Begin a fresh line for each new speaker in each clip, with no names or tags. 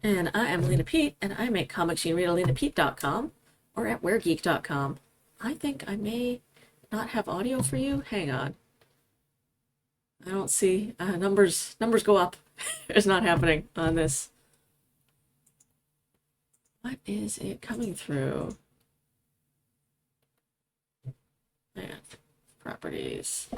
And I am Lena Pete, and I make comics you can read at lenapete.com or at weargeek.com. I think I may not have audio for you. Hang on. I don't see numbers go up. It's not happening on this. What is it coming through? Man, properties.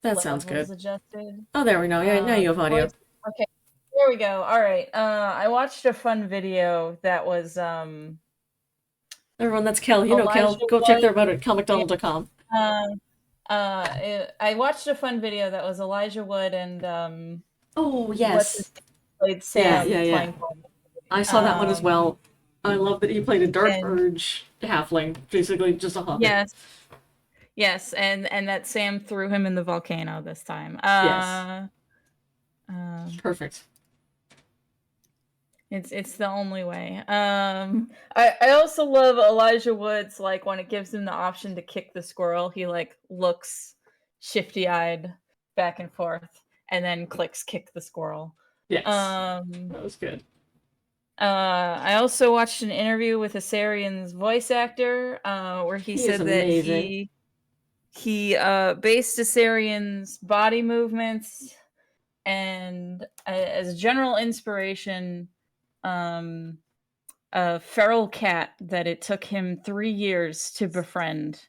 That sounds good.
Levels adjusted.
Oh, there we go. Yeah, now you have audio.
Okay, there we go. All right. I watched a fun video that was
Everyone, that's Kel. You know Kel.
Elijah
Go check
Wood.
their about at kelmcdonald.com.
I watched a fun video that was Elijah Wood and
Oh,
what's his
yes.
name played
Yeah,
Sam
yeah, yeah.
playing Paul.
I saw that one as well. I love that he played a Dark
And
Urge halfling, basically just a hobbit.
yes, yes, and that Sam threw him in the volcano this time.
Yes, perfect.
It's the only way. I also love Elijah Woods, like when it gives him the option to kick the squirrel, he like looks shifty-eyed back and forth and then clicks kick the squirrel.
Yes,
Um
that was good.
I also watched an interview with Asarian's voice actor, where he
He is
said that
amazing.
he based Asarian's body movements and as a general inspiration, um, a feral cat that it took him 3 years to befriend.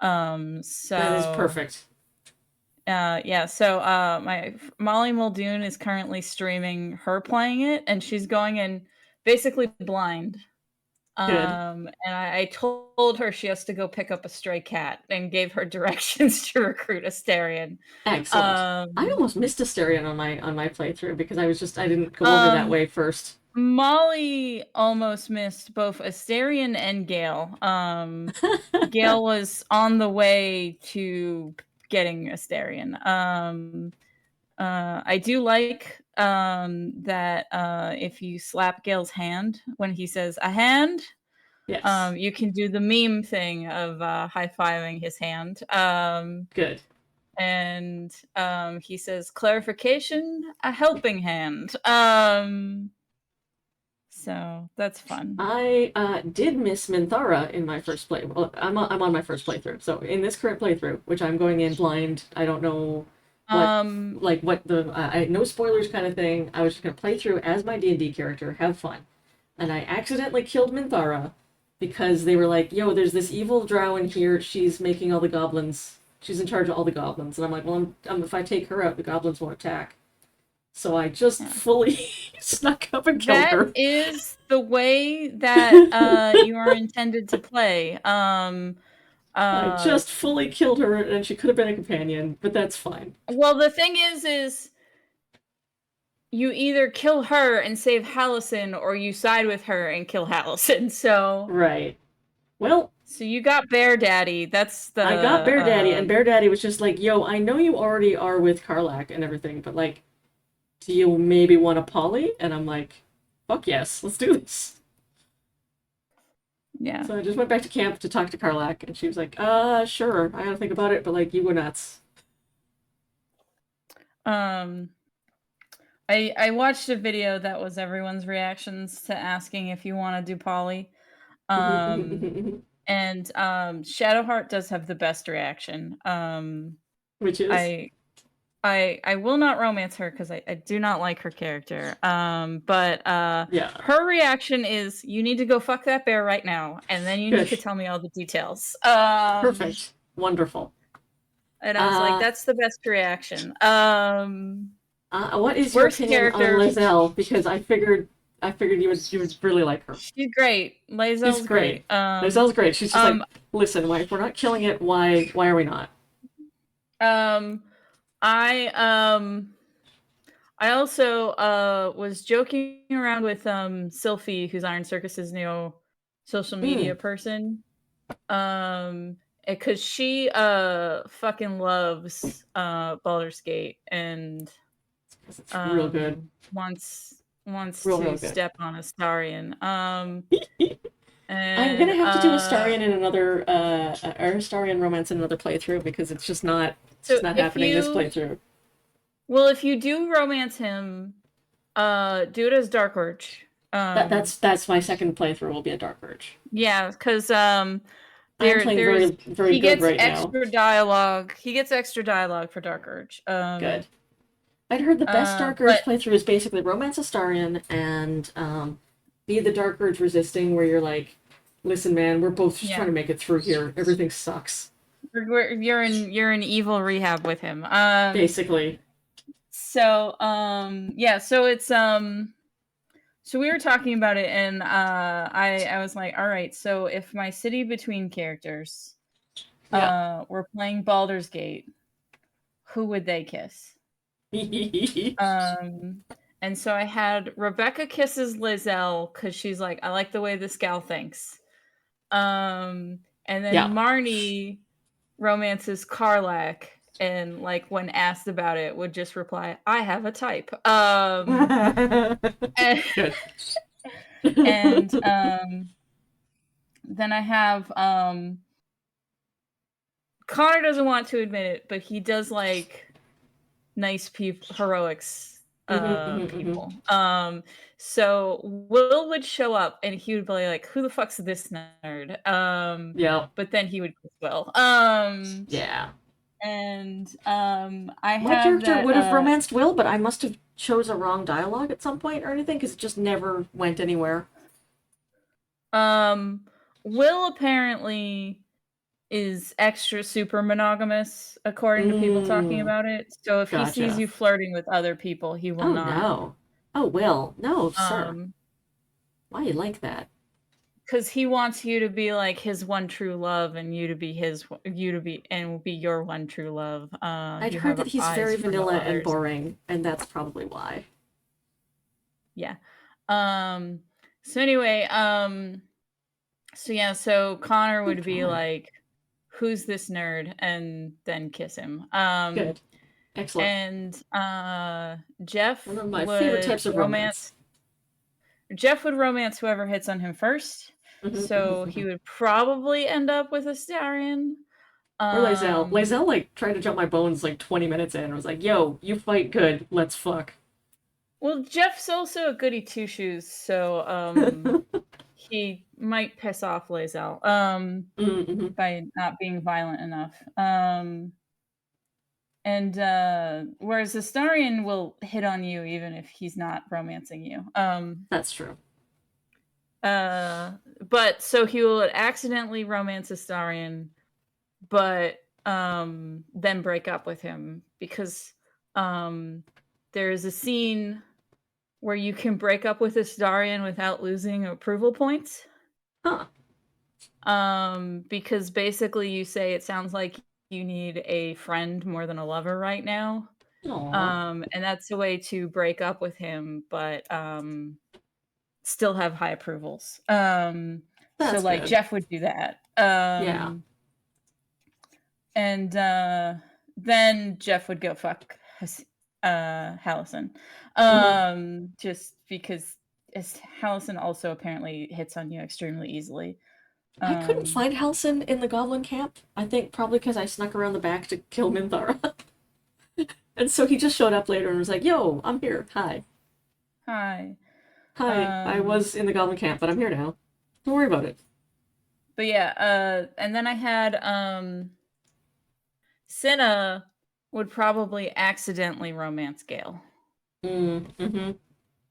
That is
So
perfect.
yeah, so my Molly Muldoon is currently streaming her playing it, and she's going in basically blind.
Good.
And I told her she has to go pick up a stray cat and gave her directions to recruit Astarion.
Excellent. I
Um,
almost missed Asterion on my playthrough because I didn't go over that
um,
way first.
Molly almost missed both Astarion and Gale. Gale was on the way to getting Astarion. I do like that if you slap Gale's hand when he says a hand,
Yes.
you can do the meme thing of high-fiving his hand.
Good.
And he says clarification, a helping hand. So that's fun.
I did miss Minthara in my first play. Well, I'm on my first playthrough. So in this current playthrough, which I'm going in blind, I don't know what
Um,
what the no spoilers kind of thing. I was just gonna play through as my D&D character, have fun, and I accidentally killed Minthara because they were like, "Yo, there's this evil drow in here. She's making all the goblins. She's in charge of all the goblins." And I'm like, "Well, if I take her out, the goblins won't attack." So I just
yeah.
fully snuck up and killed
That
her.
is the way that you are intended to play.
I
Uh,
just fully killed her, and she could have been a companion, but that's fine.
well, the thing is you either kill her and save Hallison, or you side with her and kill Hallison.
Right. Well,
So you got Bear Daddy. That's the
I got Bear Daddy, and Bear Daddy was just like, "Yo, I know you already are with Karlach and everything, but like, do you maybe want a poly?" And I'm like, "Fuck yes, let's do this."
yeah.
So I just went back to camp to talk to Karlach, and she was like, sure, I gotta think about it, but like, you go nuts."
Um, I watched a video that was everyone's reactions to asking if you want to do poly. Um, and Shadowheart does have the best reaction.
Which is,
I I will not romance her because I do not like her character. But
yeah,
her reaction is you need to go fuck that bear right now, and then you need
good,
to tell me all the details.
perfect, wonderful.
And I was like,
Uh,
that's the best reaction.
what is your
Worst
opinion on
character.
Lizelle? Because I figured you would really like her.
She's great.
She's
Lae'zel's
great.
great.
Lizelle's great. She's just like,
Um,
listen, if we're not killing it, why are we not?
um, I I also was joking around with Sylphie, who's Iron Circus's new social media
Mm,
person. Because she fucking loves Baldur's Gate and
it's real good,
wants
real
to
good.
step on Astarion.
I'm
And
gonna have to do Astarion in another or Astarion romance in another playthrough because it's
so
just not
if
happening this
you
playthrough.
Well, if you do romance him, do it as Dark Urge.
That's my second playthrough will be a Dark Urge.
Yeah, because
I am playing
there's
very
he
good
gets
right now.
extra dialogue. He gets extra dialogue for Dark Urge.
Good. I'd heard the best Dark Urge
But
playthrough is basically Romance Astarion and be the Dark Urge resisting, where you're like, listen, man, we're both just trying
yeah,
to make it through here. Everything sucks.
you're in evil rehab with him.
Basically.
So yeah, so it's so we were talking about it, and I was like, all right, so if my city between characters
Yeah.
were playing Baldur's Gate, who would they kiss? Um, and so I had Rebecca kisses Lizelle because she's like, I like the way this gal thinks. And then
Yeah.
Marnie romances Karlak, and like when asked about it, would just reply, "I have a type." And,
Good.
and then I have Connor doesn't want to admit it, but he does like nice people, heroics people. So Will would show up and he would be like, "Who the fuck's this nerd?"
Yeah.
But then he would kiss Will.
Yeah.
And I
My
have
character
that
would have romanced Will, but I must have chose a wrong dialogue at some point or anything because it just never went anywhere.
Will apparently is extra super monogamous according to people talking about it. So if he sees
Gotcha.
you flirting with other people, he will
Oh
not.
no. Oh Will, no, sir.
Um
Why you like that?
because he wants you to be like his one true love, and you to be your one true love.
I'd
You
heard
have
that he's
eyes
very
for no
vanilla and
others.
boring, and that's probably why.
Yeah. So anyway, so yeah, so Connor would be
Connor.
like, "Who's this nerd?" and then kiss him.
Good. Excellent.
And Jeff
One of my favorite
would
types of romance.
romance Jeff would romance whoever hits on him first. So he would probably end up with Astarion.
Or Lae'zel.
Um,
Lae'zel like tried to jump my bones like 20 minutes in and was like, "Yo, you fight good. Let's fuck."
well, Jeff's also a goody two shoes, so he might piss off Lae'zel by not being violent enough. And whereas Astarion will hit on you even if he's not romancing you.
That's true.
But so he will accidentally romance Astarion, but then break up with him because there's a scene where you can break up with Astarion without losing approval points.
Huh.
Because basically you say it sounds like you need a friend more than a lover right now.
Aww.
And that's a way to break up with him, but still have high approvals. So
That's
like
good.
Jeff would do that.
Yeah.
And then Jeff would go fuck Hallison. Just because Hallison also apparently hits on you extremely easily.
I couldn't find Halsin in the Goblin camp. I think probably because I snuck around the back to kill Minthara. And so he just showed up later and was like, "Yo, I'm here. Hi.
Hi.
Hi. I was in the Goblin camp, but I'm here now. Don't worry about it."
But yeah, and then I had Cinna would probably accidentally romance Gale.
Mm-hmm.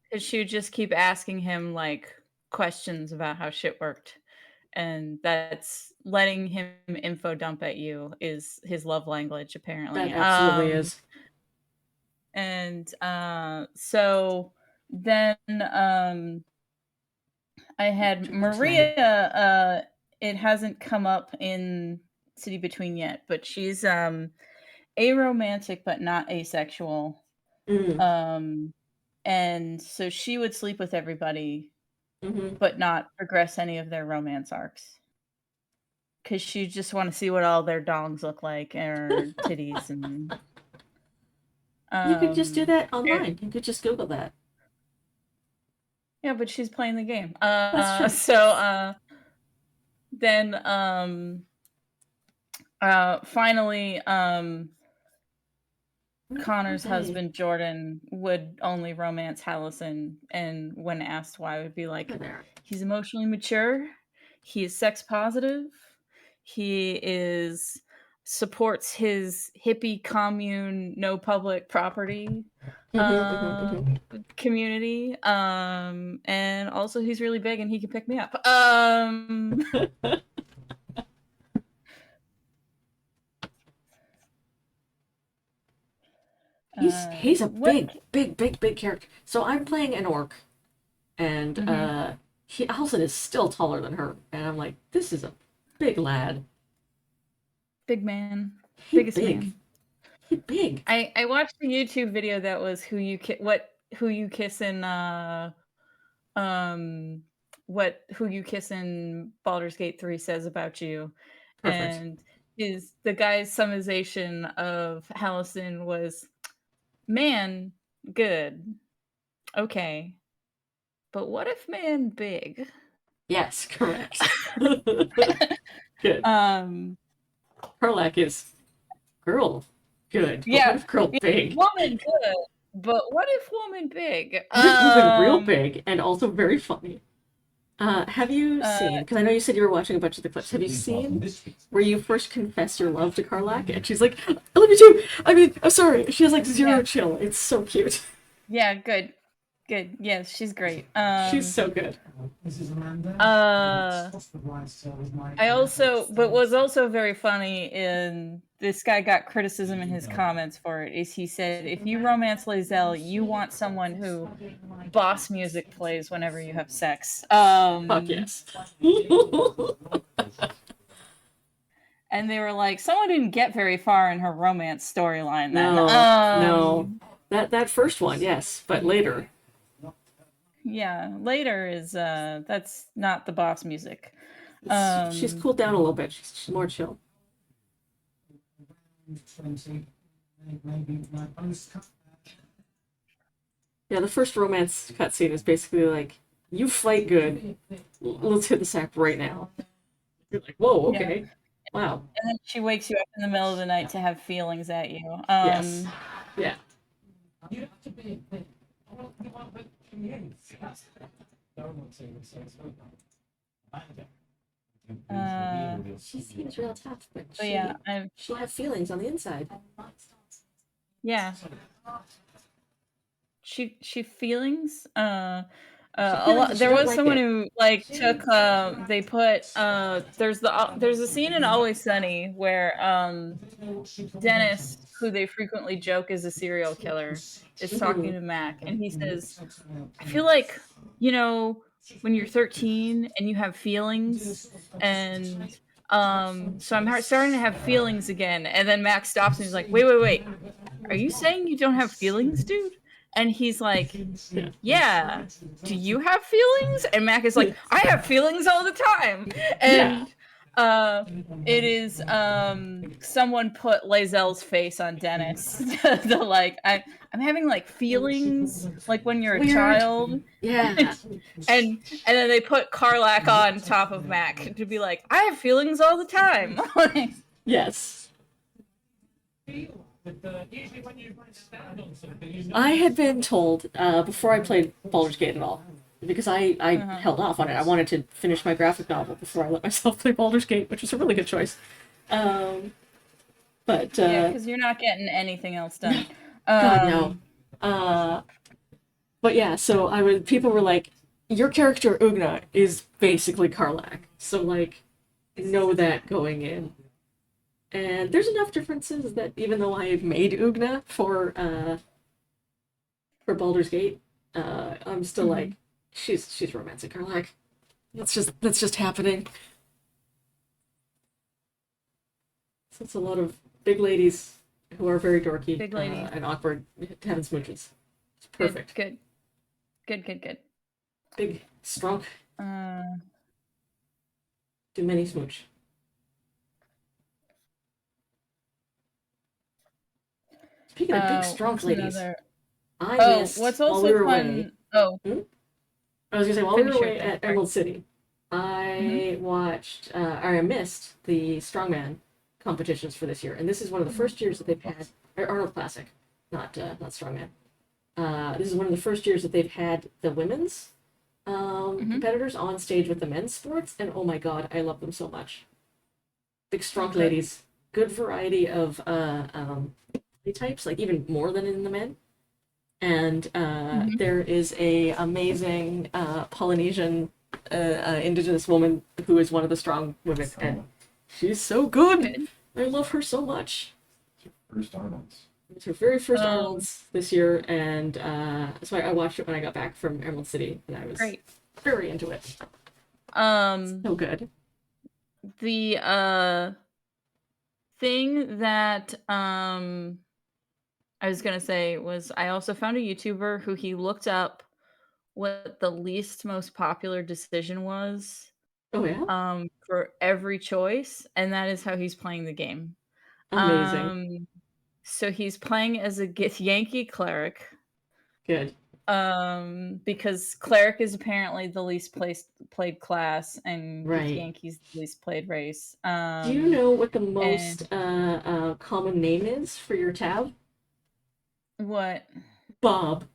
Because she would just keep asking him like questions about how shit worked. And that's letting him info dump at you is his love language, apparently.
That absolutely is.
And so then I had Maria. It hasn't come up in City Between yet, but she's aromantic but not asexual. And so she would sleep with everybody, but not progress any of their romance arcs. Because she just want to see what all their dongs look like or titties and.
You could just do that online. You could just Google that.
Yeah, but she's playing the game.
That's true.
So then finally Connor's
Hey.
husband Jordan would only romance Hallison, and when asked why, would be like,
Hi there.
he's emotionally mature, he is sex positive, he is supports his hippie commune, no public property community, and also he's really big and he can pick me up.
He's a
what
big character. So I'm playing an orc, and Halson is still taller than her, and I'm like, this is a big lad.
big man,
He
biggest
big.
man.
He big.
I watched a YouTube video that was who you kiss in who you kiss in Baldur's Gate 3 says about you.
Perfect.
And the guy's summarization of Hallison was, man, good. Okay. But what if man big?
Yes, correct. Good. Karlach is girl good. But
Yeah.
what if girl big?
Woman good. But what if woman big?
What if woman real big and also very funny? Have you seen, because I know you said you were watching a bunch of the clips, have you seen where you first confess your love to Karlach and she's like, I love you too. I mean, I'm sorry. She has like zero chill. It's so cute.
Yeah, good. Good. Yes, she's great.
She's so good.
I also, but was also very funny in this guy got criticism in his comments for it, is he said, if you romance Lae'zel, you want someone who boss music plays whenever you have sex.
Fuck yes.
And they were like, someone didn't get very far in her romance storyline then.
No. That first one, yes, but later.
Yeah, later is that's not the boss music.
She's cooled down a little bit. She's more chill. Yeah, the first romance cutscene is basically like, you fight good. Let's hit the sack right now. You're like, whoa, okay. Yeah. Wow.
And then she wakes you up in the middle of the night to have feelings at you.
Yes. Yeah. She seems real tough, but she has feelings on the inside.
Yeah. She feelings. There was someone who like took. They put. There's a scene in Always Sunny where Dennis, who they frequently joke is a serial killer, is talking to Mac, and he says, "I feel like, when you're 13 and you have feelings, and so I'm starting to have feelings again." And then Mac stops and he's like, "Wait, are you saying you don't have feelings, dude?" And he's like, yeah, do you have feelings? And Mac is like, I have feelings all the time. And it is someone put Lae'zel's face on Dennis. I'm having like feelings like when you're a child.
Yeah.
and then they put Karlach on top of Mac to be like, I have feelings all the time.
Yes. I had been told before I played Baldur's Gate at all, because I held off on it. I wanted to finish my graphic novel before I let myself play Baldur's Gate, which was a really good choice. But
yeah, because you're not getting anything else done.
God no. But yeah, so people were like, your character Ugna is basically Karlach, so like, know that going in. And there's enough differences that even though I have made Ugna for Baldur's Gate, I'm still like, she's romantic Karlach. That's just happening. So it's a lot of big ladies who are very dorky and awkward having smooches. It's perfect.
Good.
Big, strong. Do many smooch. Speaking of big, strong ladies, I missed
what's also
while we were
fun.
Away. I was gonna say while we were away at Emerald City, I missed the strongman competitions for this year, and this is one of the first years that they've had Arnold Classic. not strongman. This is one of the first years that they've had the women's
Hmm.
competitors on stage with the men's sports, and oh my god, I love them so much. Big strong
Okay.
ladies, good variety of types, like even more than in the men. And
Hmm.
there is a amazing Polynesian indigenous woman who is one of the strong women, and she's so good.
Good.
I love her so much.
First Arnold's.
It was her very first
Um,
Arnold's this year, and so I watched it when I got back from Emerald City, and I was
Great.
very into it.
Um,
So good.
the thing that I was gonna say was I also found a YouTuber who he looked up what the least most popular decision was
Oh yeah,
for every choice, and that is how he's playing the game.
amazing.
Um, so he's playing as a Yankee cleric,
Good.
because cleric is apparently the least played class, and
Right.
Githyanki's the least played race.
Do you know what the
And
most common name is for your tab?
what?
Bob.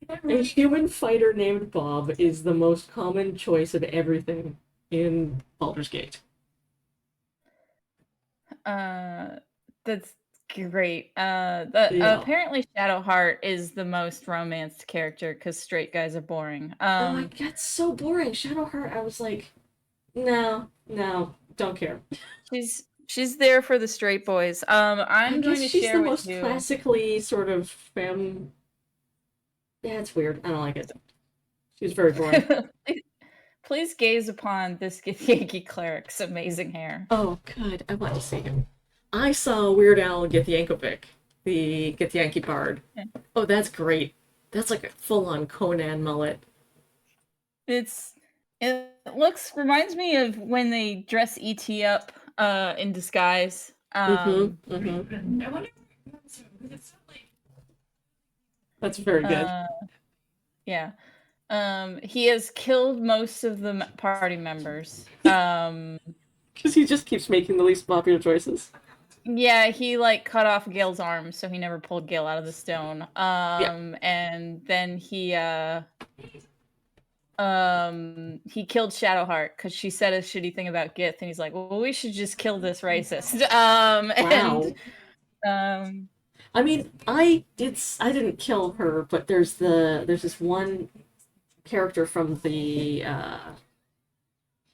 A human fighter named Bob is the most common choice of everything in Baldur's Gate.
Uh, that's great. The
Yeah.
apparently Shadowheart is the most romanced character because straight guys are boring.
Oh, that's so boring. Shadowheart, I was like, no, no, don't care.
She's there for the straight boys.
I
I'm going
guess
to
she's the
share with
most
you.
classically sort of femme. Yeah, it's weird. I don't like it. She's very boring.
please, please gaze upon this Githyanki cleric's amazing hair.
Oh, good. I want to see him. I saw Weird Al Githyankovic, the Githyanki bard.
Yeah.
Oh, that's great. That's like a full-on Conan mullet.
It's it reminds me of when they dress ET up in disguise.
Mm-hmm. Mm-hmm.
I wonder it's like
That's very good.
Uh yeah. He has killed most of the party members.
Because he just keeps making the least popular choices.
Yeah, he like cut off Gale's arms, so he never pulled Gale out of the stone.
Yeah.
And then he killed Shadowheart because she said a shitty thing about Gith, and he's like, well, we should just kill this racist.
Wow.
Um
I mean, I didn't kill her, but there's this one character from the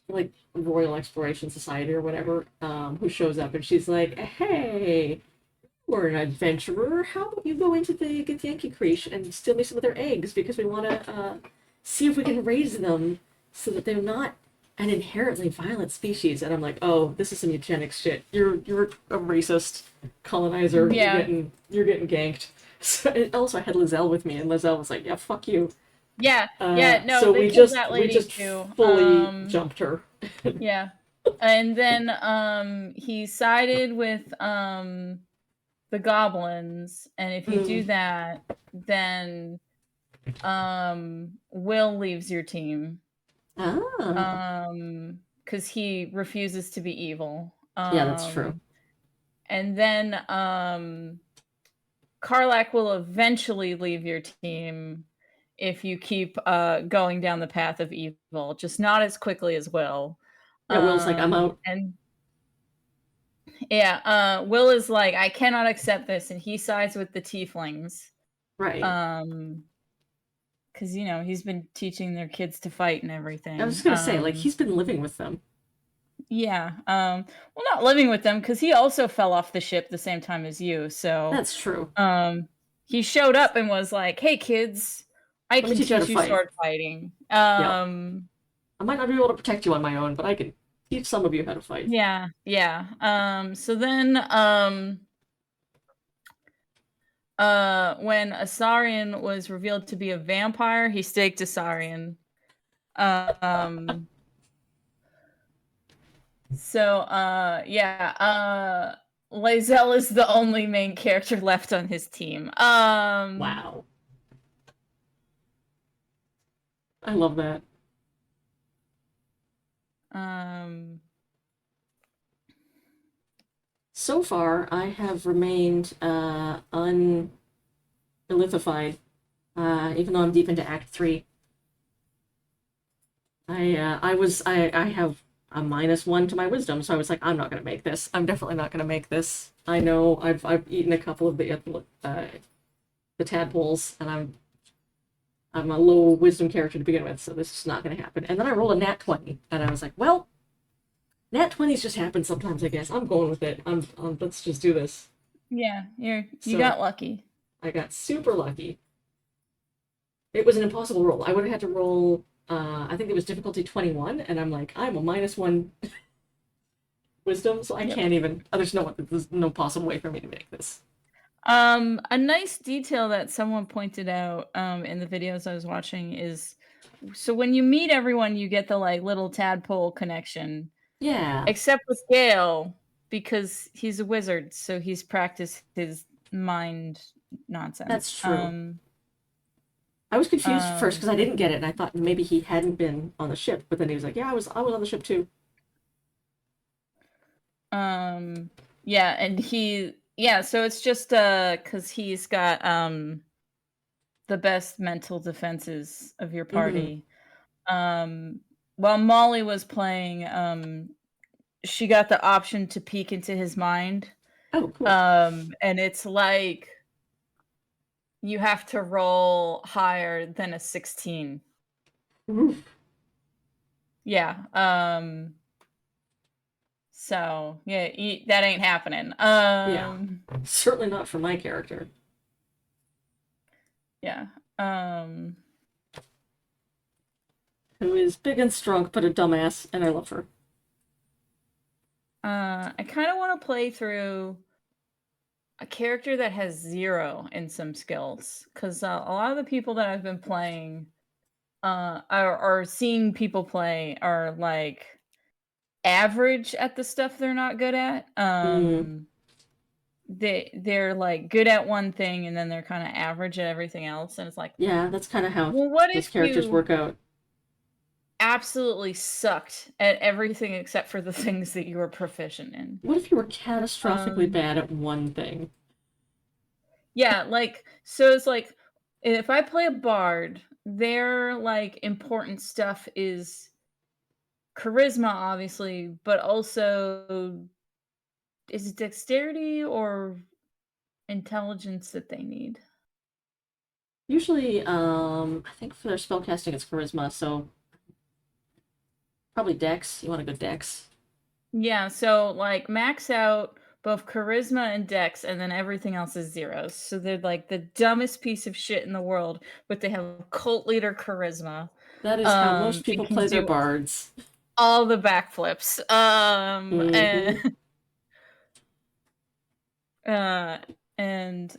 like Royal Exploration Society or whatever, who shows up and she's like, "Hey, we're an adventurer. How about you go into the Githyanki creation and steal me some of their eggs because we want to see if we can raise them so that they're not an inherently violent species." And I'm like, "Oh, this is some eugenics shit. You're a racist colonizer.
yeah.
You're getting ganked." So, and also, I had Lizelle with me, and Lizelle was like, "Yeah, fuck you."
Yeah, no,
So
they
we
killed
just
that
we
lady
just
too.
fully jumped her.
Yeah. And then he sided with the goblins, and if you do
Mm.
that, then Will leaves your team.
Ah,
Because he refuses to be evil.
yeah, that's true.
And then Karlak will eventually leave your team if you keep going down the path of evil, just not as quickly as Will.
Yeah, Will's like, "I'm out."
And yeah, Will is like, I cannot accept this, and he sides with the tieflings.
Right.
Because he's been teaching their kids to fight and
I was
everything.
just gonna say, like, he's been living with them.
Yeah. Well, not living with them because he also fell off the ship the same time as you. So,
That's true.
he showed up and was like, "Hey, kids, I
Let me
can
teach you how
teach
to
you
fight.
sword fighting."
Yep. I might not be able to protect you on my own, but I can teach some of you how to fight.
Yeah. So then, when Asarian was revealed to be a vampire, he staked Asarian. So, yeah, Lae'zel is the only main character left on his team.
Wow. I love that. So far, I have remained lithified, even though I'm deep into Act 3. I have a -1 to my wisdom, so I was like, I'm not gonna make this. I'm definitely not gonna make this. I know I've eaten a couple of the tadpoles, and I'm a low wisdom character to begin with, so this is not gonna happen. And then I rolled a nat 20, and I was like, well, nat 20s just happen sometimes, I guess. I'm going with it. Let's just do this.
Yeah, you
So-
got lucky.
I got super lucky. It was an impossible roll. I would have had to roll, I think it was difficulty 21, and I'm like, I'm a -1 wisdom, so I
Yep.
can't even. There's no possible way for me to make this.
A nice detail that someone pointed out in the videos I was watching is, so when you meet everyone, you get the like little tadpole connection,
Yeah,
except with Gale, because he's a wizard, so he's practiced his mind nonsense.
That's true. I was confused first because I didn't get it, and I thought maybe he hadn't been on the ship. But then he was like, "Yeah, I was on the ship too."
Yeah, and so it's just because he's got the best mental defenses of your party. While Molly was playing, she got the option to peek into his mind.
Oh, cool.
And it's like you have to roll higher than a 16.
Oof.
Yeah. So yeah, that ain't happening.
Certainly not for my character.
Yeah.
Who is big and strong, but a dumbass, and I love her.
I kind of want to play through a character that has 0 in some skills, because a lot of the people that I've been playing, or seeing people play, are like average at the stuff they're not good at. They're like good at one thing, and then they're kind of average at everything else, and it's like,
Yeah, that's kind of how
well, what
these
if
characters
you
work out.
absolutely sucked at everything except for the things that you were proficient in?
What if you were catastrophically bad at one thing?
Yeah, like, so it's like, if I play a bard, their like important stuff is charisma, obviously, but also, is it dexterity or intelligence that they need?
Usually, I think for their spellcasting it's charisma, so probably dex. You want a good dex.
Yeah, so like max out both charisma and dex, and then everything else is zeros. So they're like the dumbest piece of shit in the world, but they have cult leader charisma.
That is how most people
and can
play their
do
bards.
all the backflips. And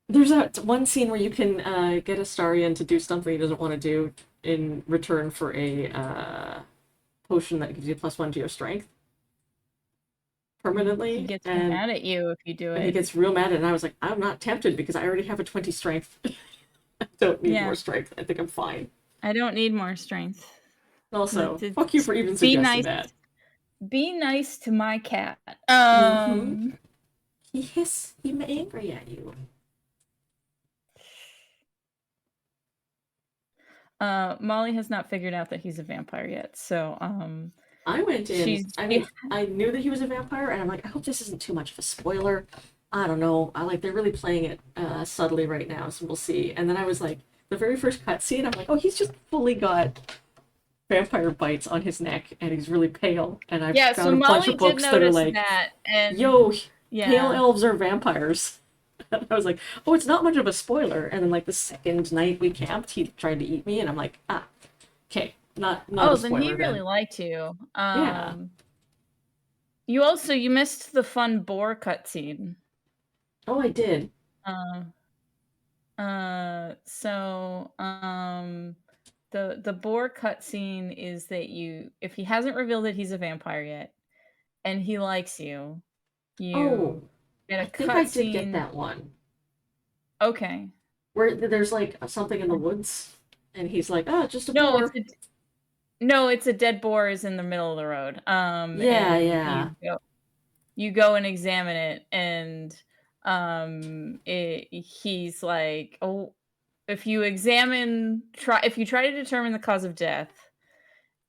There's that one scene where you can get Astarion to do something he doesn't want to do in return for a potion that gives you +1 to your strength permanently.
he gets
and
mad at you if you do
he
it.
gets real mad, and I was like, I'm not tempted because I already have a 20 strength. I don't need
Yeah.
more strength. I think I'm fine.
I don't need more strength.
Also,
Like,
fuck you for even
Be
suggesting
nice.
that.
Be nice to my cat.
He may angry at you.
Molly has not figured out that he's a vampire yet, so
I went in.
she's
I mean, I knew that he was a vampire, and I'm like, I hope this isn't too much of a spoiler. I don't know. They're really playing it subtly right now, so we'll see. And then I was like, the very first cutscene, I'm like, oh, he's just fully got vampire bites on his neck, and he's really pale. And I
yeah,
found
so
a bunch
Molly
of books
did
that are
notice
like,
that, and
yo,
yeah,
pale elves are vampires. And I was like, oh, it's not much of a spoiler. And then like the second night we camped, he tried to eat me, and I'm like, okay, not
oh,
a spoiler.
then he really
then.
liked you.
Yeah.
You missed the fun boar cutscene.
Oh, I did.
The boar cutscene is that if he hasn't revealed that he's a vampire yet, and he likes you, you get a
I think I did
cutscene.
get that one.
Okay.
Where there's like something in the woods, and he's like, "Oh, just a
No,
boar."
it's a dead boar is in the middle of the road.
Yeah.
You go and examine it, and he's like, oh, if you try to determine the cause of death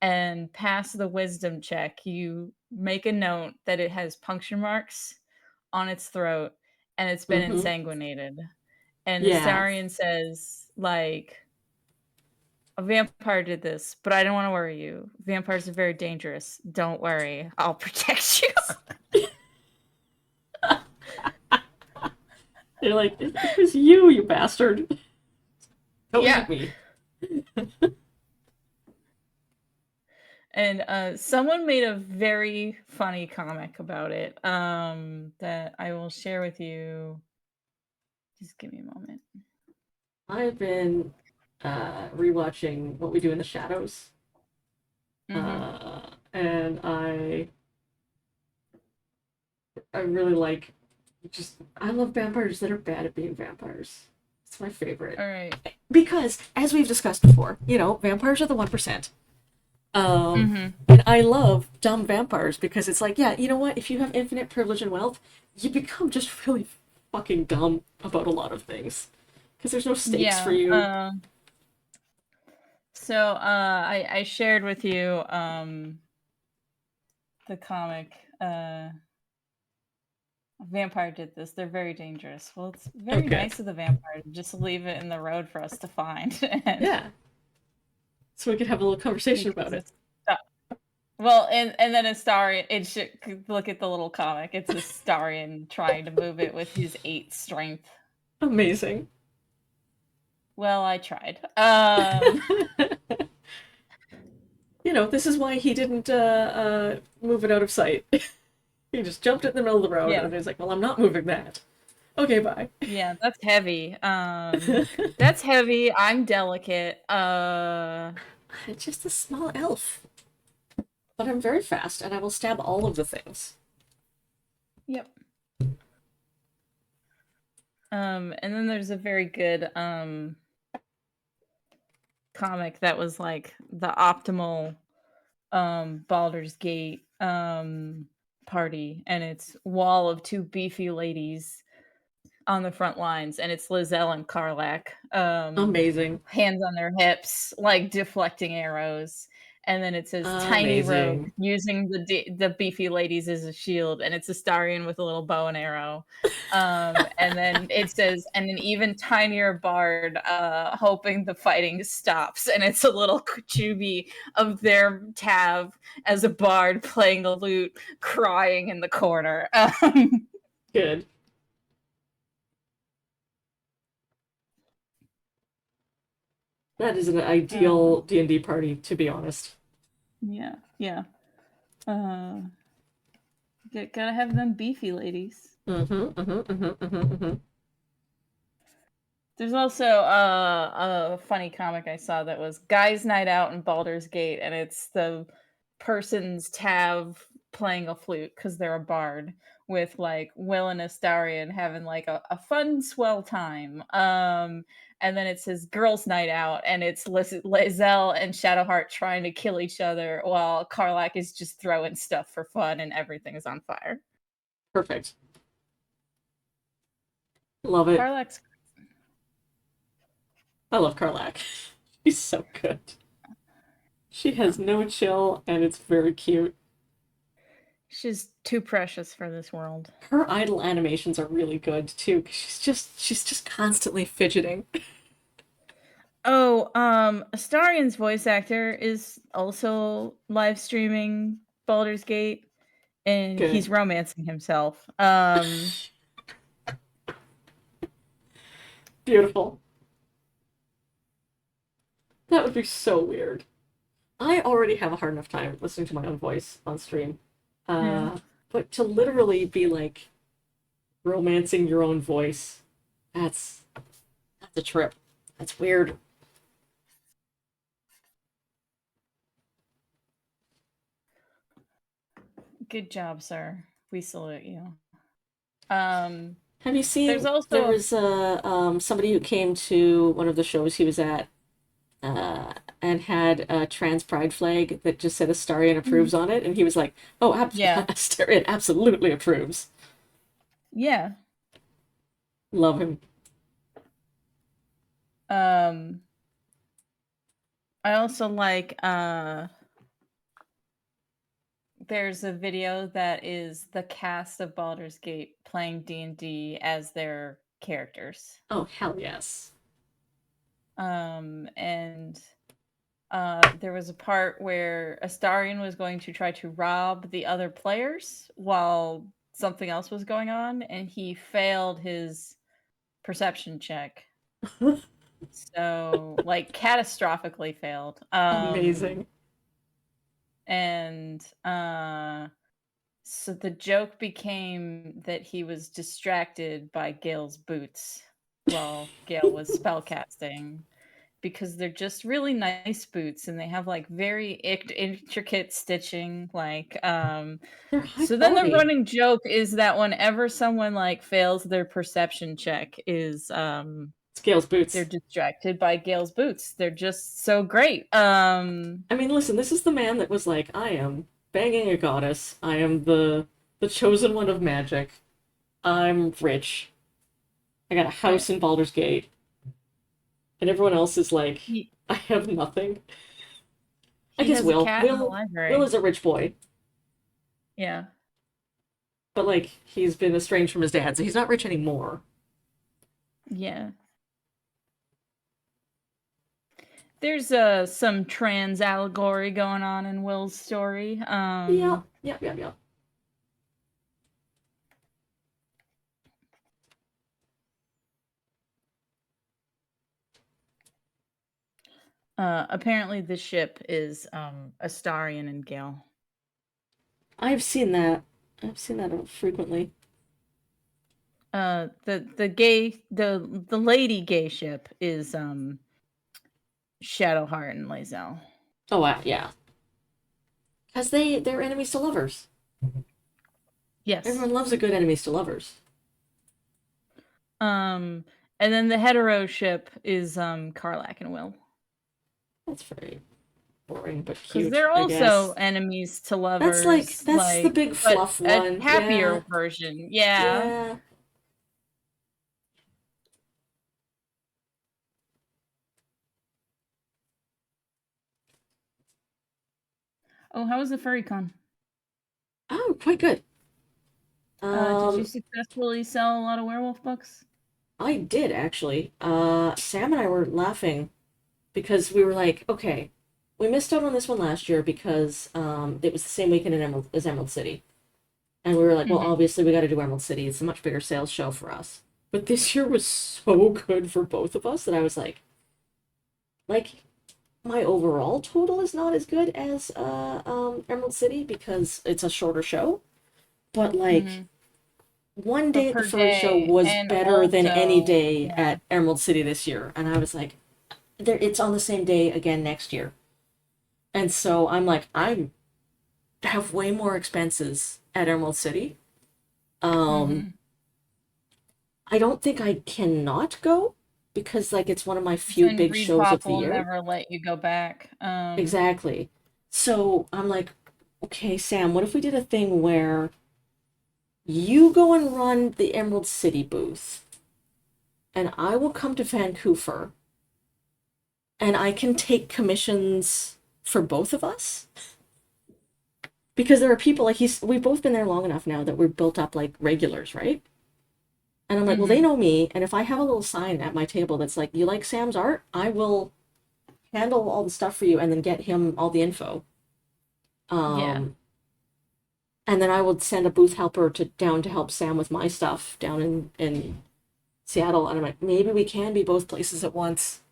and pass the wisdom check, you make a note that it has puncture marks on its throat and it's been
Mm-hmm.
insanguinated. And
Yeah.
Astarion says, like, a vampire did this, but I don't want to worry you. Vampires are very dangerous. Don't worry. I'll protect you.
You're like, it was you, you bastard. Don't
Yeah.
eat me.
And someone made a very funny comic about it that I will share with you. Just give me a moment.
I've been rewatching What We Do in the Shadows. And I really like I love vampires that are bad at being vampires. It's my favorite.
All right.
Because, as we've discussed before, vampires are the 1%. And I love dumb vampires because it's like, yeah, you know what? If you have infinite privilege and wealth, you become just really fucking dumb about a lot of things. Because there's no stakes for you.
I shared with you the comic. Vampire did this. They're very dangerous. Well, it's very nice of the vampire to just leave it in the road for us to find.
Yeah. So we could have a little conversation about it.
Well, and then Astarion, it should look at the little comic. It's Astarion trying to move it with his 8 strength.
Amazing.
Well, I tried.
This is why he didn't move it out of sight. He just jumped it in the middle of the road, and he's like, well, I'm not moving that. Okay, bye.
Yeah, that's heavy. That's heavy. I'm delicate.
Just a small elf. But I'm very fast, and I will stab all of the things.
Yep. And then there's a very good comic that was like the optimal Baldur's Gate party, and it's wall of 2 beefy ladies on the front lines, and it's Lizelle and Karlach.
Amazing.
Hands on their hips, like deflecting arrows. And then it says tiny rogue using the beefy ladies as a shield, and it's Astarion with a little bow and arrow. And then it says, and an even tinier bard hoping the fighting stops, and it's a little Kuchubi of their Tav as a bard playing the lute, crying in the corner.
Good. That is an ideal D&D party, to be honest.
Yeah. Gotta have them beefy ladies. There's also a funny comic I saw that was Guys' Night Out in Baldur's Gate, and it's the person's Tav playing a flute because they're a bard, with like Will and Astarion having like a fun, swell time. And then it says Girls' Night Out, and it's Lizelle and Shadowheart trying to kill each other while Karlach is just throwing stuff for fun and everything is on fire.
Perfect. Love it.
Karlach's...
I love Karlach. She's so good. She has no chill, and it's very cute.
She's too precious for this world.
Her idle animations are really good too. She's just constantly fidgeting.
Oh, Astarion's voice actor is also live streaming Baldur's Gate, and he's romancing himself.
Beautiful. That would be so weird. I already have a hard enough time listening to my own voice on stream. But to literally be like romancing your own voice, that's a trip. That's weird.
Good job, sir. We salute you.
Have you seen?
There's also
there was somebody who came to one of the shows he was at, and had a trans pride flag that just said Astarion approves on it, and he was like, "Oh, Astarion absolutely approves."
Yeah.
Love him.
I also like there's a video that is the cast of Baldur's Gate playing D&D as their characters.
Oh, hell yes.
And there was a part where Astarion was going to try to rob the other players while something else was going on, and he failed his perception check. So, like, catastrophically failed.
Amazing.
And so the joke became that he was distracted by Gale's boots while Gale was spellcasting, because they're just really nice boots and they have like very intricate stitching. Like,
They're high
so then the
quality.
running joke is that whenever someone like fails their perception check, is
Scales boots.
they're distracted by Gale's boots. They're just so great.
I mean, listen, this is the man that was like, I am banging a goddess. I am the chosen one of magic. I'm rich. I got a house in Baldur's Gate. And everyone else is like, I have nothing. I
he
guess
has a
Will.
cat in the library.
Will is a rich boy,
Yeah.
but like he's been estranged from his dad, so he's not rich anymore.
Yeah. There's some trans allegory going on in Will's story.
Yeah.
Apparently the ship is Astarion and Gale.
I've seen that. I've seen that frequently.
The lady gay ship is Shadowheart and Lae'zel.
Oh wow, yeah. Because they're enemies to lovers.
Yes.
Everyone loves a good enemies to lovers.
And then the hetero ship is Karlach and Will.
That's very boring but
Because
cute.
they're
I
also
guess.
enemies to lovers.
That's the big
but
fluff one.
A happier
Yeah.
version. Yeah.
Yeah.
Oh, how was the furry con?
Oh, quite good.
Did you successfully sell a lot of werewolf books?
I did actually. Sam and I were laughing because we were like, okay, we missed out on this one last year because it was the same weekend as Emerald City. And we were like, well, obviously we got to do Emerald City. It's a much bigger sales show for us. But this year was so good for both of us that I was like, my overall total is not as good as Emerald City because it's a shorter show. But like one day at the furry show was better than any day at Emerald City this year. And I was like, it's on the same day again next year. And so I'm like, I have way more expenses at Emerald City. I don't think I cannot go because like it's one of my few big shows of the year.
Will never let you go back.
Exactly. So I'm like, okay, Sam, what if we did a thing where you go and run the Emerald City booth, and I will come to Vancouver, and I can take commissions for both of us? Because there are people like we've both been there long enough now that we're built up like regulars, right? And I'm like, well, they know me, and if I have a little sign at my table that's like, you like Sam's art, I will handle all the stuff for you and then get him all the info. And then I would send a booth helper down to help Sam with my stuff down in Seattle. And I'm like, maybe we can be both places at once.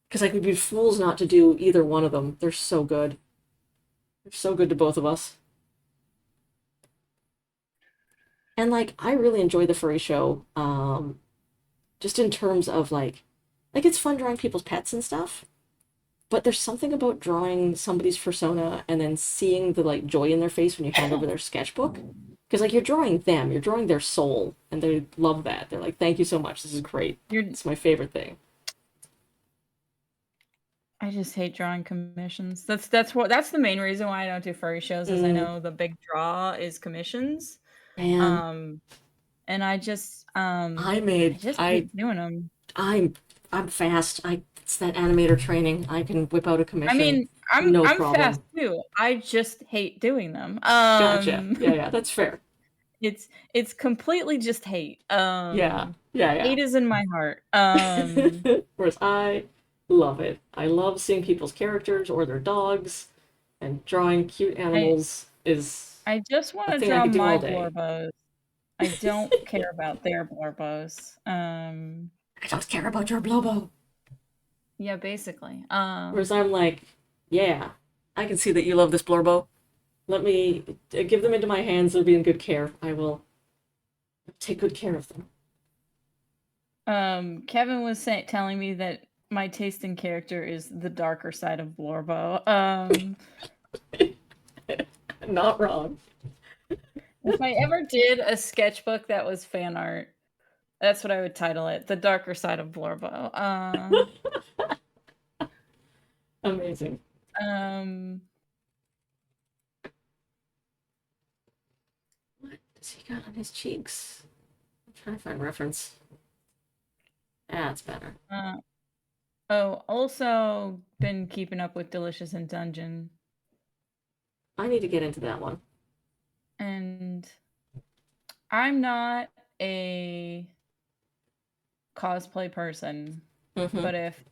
Because like we'd be fools not to do either one of them. They're so good. They're so good to both of us. And like I really enjoy the furry show. Just in terms of like it's fun drawing people's pets and stuff. But there's something about drawing somebody's persona and then seeing the like joy in their face when you hand over their sketchbook. Because like you're drawing them, you're drawing their soul, and they love that. They're like, "Thank you so much. This is great. It's my favorite thing."
I just hate drawing commissions. That's the main reason why I don't do furry shows. Is I know the big draw is commissions.
Man.
and I just
I
hate doing them.
I'm fast. It's that animator training. I can whip out a
I
commission.
mean,
No
I'm fast
problem.
too. I just hate doing them.
Gotcha. Yeah, that's fair.
It's completely just hate.
Yeah. Yeah,
Hate is in my heart.
Whereas I love it. I love seeing people's characters or their dogs, and drawing cute
I
animals is
I just want
a
to
thing I
draw
could do
my
all day.
Blorbos. I don't care about their Blorbos.
I don't care about your Blobo.
Yeah, basically.
Whereas I'm like, yeah, I can see that you love this Blorbo. Let me give them into my hands. They'll be in good care. I will take good care of them.
Kevin was telling me that my taste in character is the darker side of Blorbo.
Not wrong.
If I ever did a sketchbook that was fan art, that's what I would title it: The Darker Side of Blorbo.
Amazing. What does he got on his cheeks? I'm trying to find reference. That's better.
Also been keeping up with Delicious in Dungeon.
I need to get into that one.
And I'm not a cosplay person, but if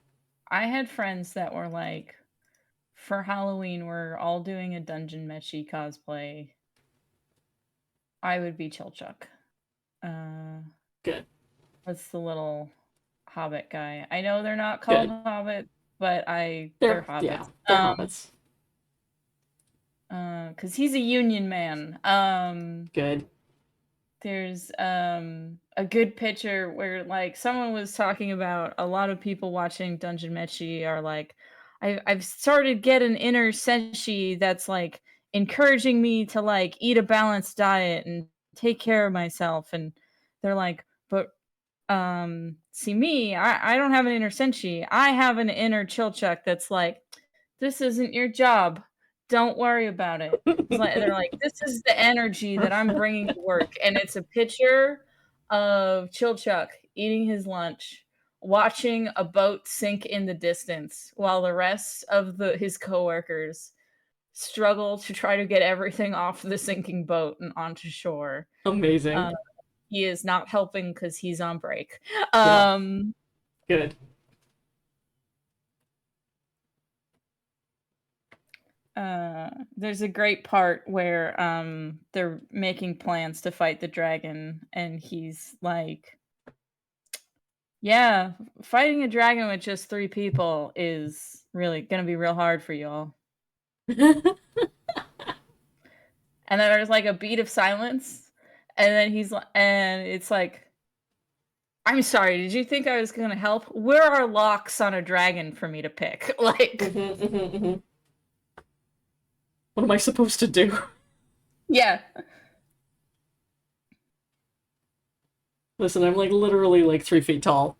I had friends that were like, for Halloween, we're all doing a Dungeon Meshi cosplay, I would be Chilchuck.
Good.
That's the little hobbit guy. I know they're not called hobbit, but they're hobbits.
Yeah, they're hobbits.
Cause he's a union man.
Good.
There's a good picture where like someone was talking about a lot of people watching Dungeon Meshi are like, I've started get an inner senshi that's like encouraging me to like eat a balanced diet and take care of myself, and they're like, but see me, I don't have an inner senshi. I have an inner Chilchuck that's like, this isn't your job. Don't worry about it. They're like, this is the energy that I'm bringing to work. And it's a picture of Chilchuck eating his lunch, watching a boat sink in the distance while the rest of his coworkers struggle to try to get everything off the sinking boat and onto shore.
Amazing.
He is not helping because he's on break.
Good.
There's a great part where they're making plans to fight the dragon, and he's like, yeah, fighting a dragon with just 3 people is really gonna be real hard for y'all. And then there's like a beat of silence, and then it's like, I'm sorry, did you think I was gonna help? Where are locks on a dragon for me to pick? Like,
what am I supposed to do?
yeah.
Listen, I'm like literally like 3 feet tall.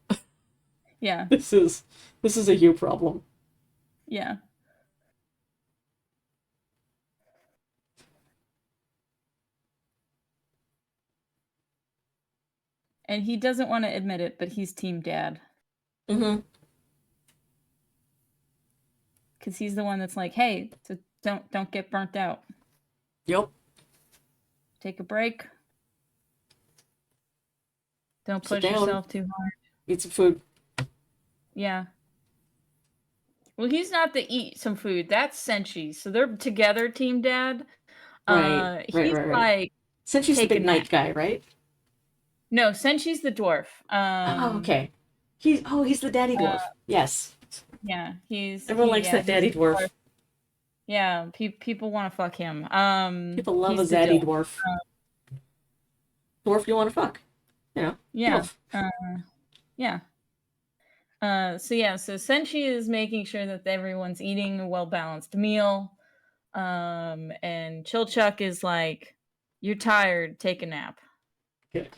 Yeah.
This is a you problem.
Yeah. And he doesn't want to admit it, but he's team dad. Because he's the one that's like, hey, don't get burnt out.
Yep.
Take a break. Don't push yourself too hard.
Eat some food.
Yeah. Well, he's not the eat some food. That's Senshi. So they're together, team dad.
Right.
He's like,
Senshi's the big knight guy, right?
No, Senshi's the dwarf.
Oh, okay. He's the daddy dwarf. Yes.
Yeah,
everyone likes that daddy dwarf.
Yeah, people want to fuck him.
People love a daddy dwarf. Dwarf you want to fuck. You know.
Yeah. Yeah. So Senshi is making sure that everyone's eating a well-balanced meal. And Chilchuck is like, you're tired, take a nap.
Good.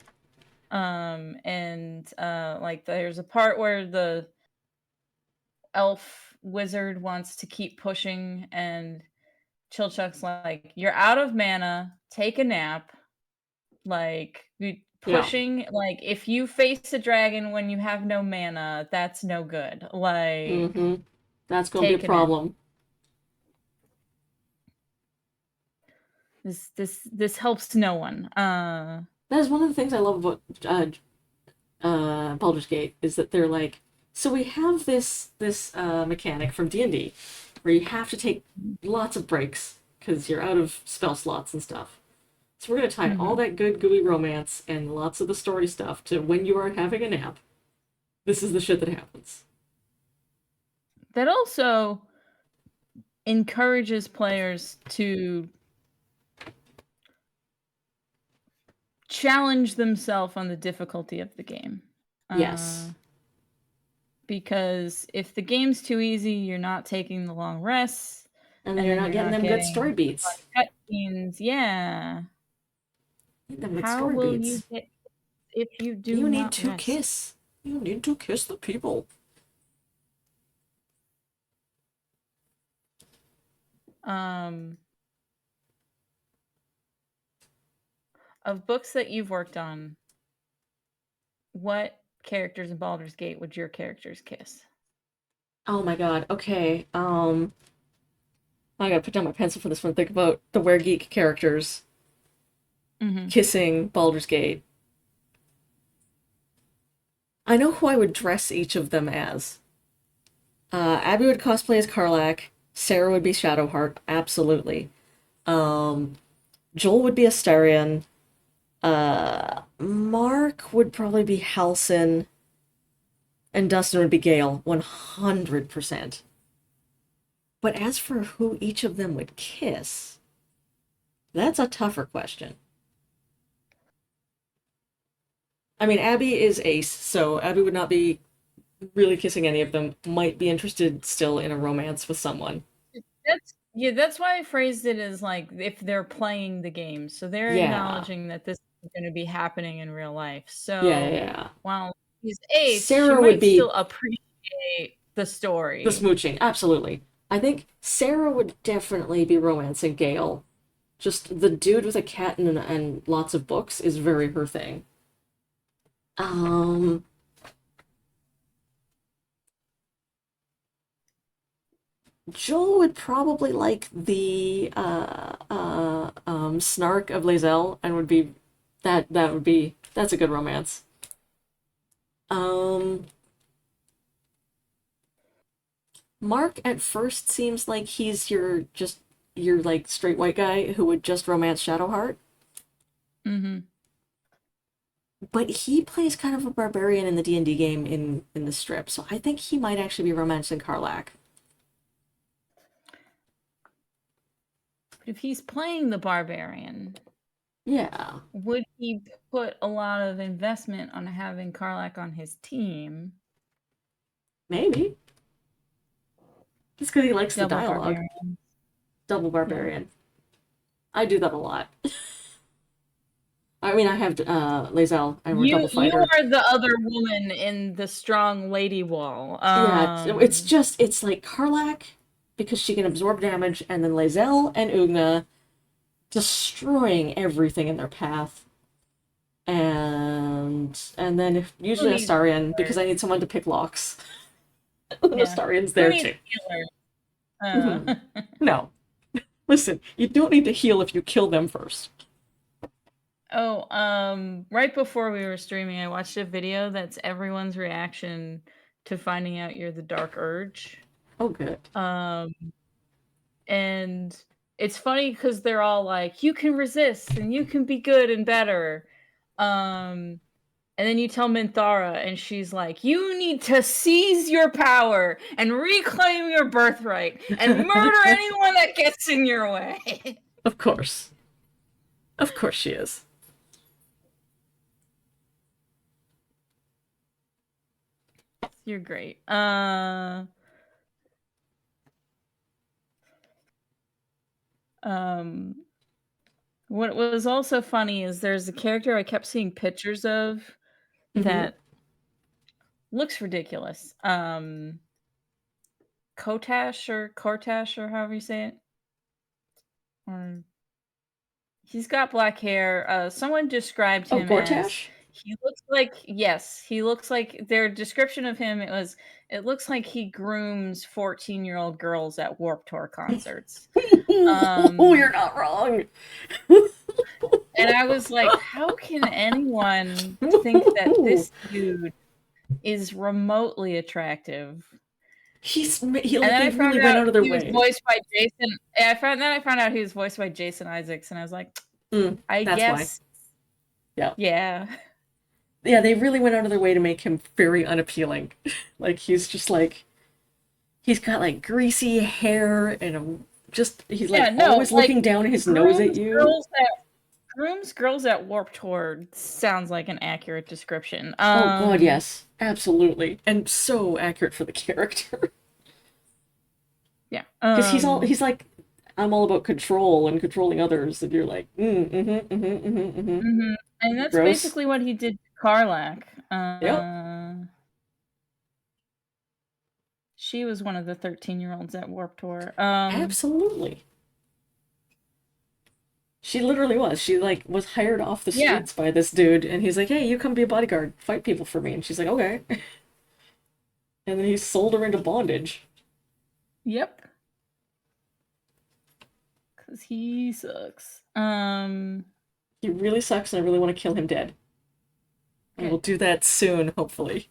And like there's a part where the elf wizard wants to keep pushing, and Chilchuck's like, you're out of mana, take a nap. Like,
Yeah.
pushing. Like, if you face a dragon when you have no mana, that's no good. Like,
Mm-hmm. That's gonna be a
take it in.
problem.
This helps no one.
That is one of the things I love about Baldur's Gate is that they're like, so we have this mechanic from D&D where you have to take lots of breaks because you're out of spell slots and stuff. So we're gonna tie all that good gooey romance and lots of the story stuff to when you are having a nap. This is the shit that happens.
That also encourages players to challenge themselves on the difficulty of the game.
Yes.
Because if the game's too easy, you're not taking the long rests.
And then you're not getting them good story beats.
Cutscenes, yeah.
Get them good
How
story
will
beats.
you get if you do
You need
not
to
rest?
kiss. You need to kiss the people.
Of books that you've worked on, what characters in Baldur's Gate would your characters kiss?
Oh my god. Okay. I gotta put down my pencil for this one. Think about the Were Geek characters kissing Baldur's Gate. I know who I would dress each of them as. Abby would cosplay as Karlach. Sarah would be Shadowheart, absolutely. Joel would be Astarion. Mark would probably be Halsin. And Dustin would be Gale, 100%. But as for who each of them would kiss, that's a tougher question. I mean, Abby is ace, so Abby would not be really kissing any of them. Might be interested still in a romance with someone.
That's why I phrased it as like if they're playing the game. So they're acknowledging that this is going to be happening in real life. So
yeah.
while he's ace,
Sarah
she
would
might
be
still appreciate the story.
the smooching, absolutely. I think Sarah would definitely be romancing Gale. Just the dude with a cat and lots of books is very her thing. Joel would probably like the snark of Lae'zel and would be that's a good romance. Mark at first seems like he's your like straight white guy who would just romance Shadowheart. But he plays kind of a barbarian in the D&D game in the strip, so I think he might actually be romancing Karlach.
If he's playing the barbarian,
yeah,
would he put a lot of investment on having Karlach on his team?
Maybe. Just because he likes the
Double
dialogue.
barbarian.
Double barbarian. Yeah. I do that a lot. I mean, I have Lae'zel, and we're double fighter.
You are the other woman in the strong lady wall.
Yeah, it's like Karlach, because she can absorb damage, and then Lae'zel and Ugna destroying everything in their path. And then usually Astarion, because I need someone to pick locks. Astarion's there too. No. Listen, you don't need to heal if you kill them first.
Right before we were streaming, I watched a video that's everyone's reaction to finding out you're the Dark Urge.
Oh, good.
And it's funny because they're all like, you can resist and you can be good and better. And then you tell Minthara, and she's like, you need to seize your power and reclaim your birthright and murder anyone that gets in your way.
Of course. Of course she is.
You're great. What was also funny is there's a character I kept seeing pictures of that looks ridiculous. Kotash or however you say it. Or he's got black hair. Someone described him
Gortash?
He looks like yes, he looks like their description of him, it looks like he grooms 14-year-old girls at Warped Tour concerts.
You're not wrong.
And I was like, how can anyone think that this dude is remotely attractive?
He
And
like
then
they
I found
really went
out
out of their
he was
way.
voiced by Jason. I found out he was voiced by Jason Isaacs, and I was like, I
that's
guess,
why.
yeah.
Yeah, they really went out of their way to make him very unappealing. Like he's just like he's got like greasy hair and he's like always looking down his nose at you.
Grooms girls at Warped Tour sounds like an accurate description.
Oh god, yes. Absolutely. And so accurate for the character.
Yeah.
Because he's like, I'm all about control and controlling others, and you're like,
and that's
Gross.
basically what he did to Karlak.
Yep.
She was one of the 13-year-olds at Warped Tour.
Absolutely. She literally was. She like was hired off the streets by this dude, and he's like, "Hey, you come be a bodyguard, fight people for me." And she's like, "Okay." And then he sold her into bondage.
Yep. Cause he sucks.
He really sucks, and I really want to kill him dead. I will do that soon, hopefully.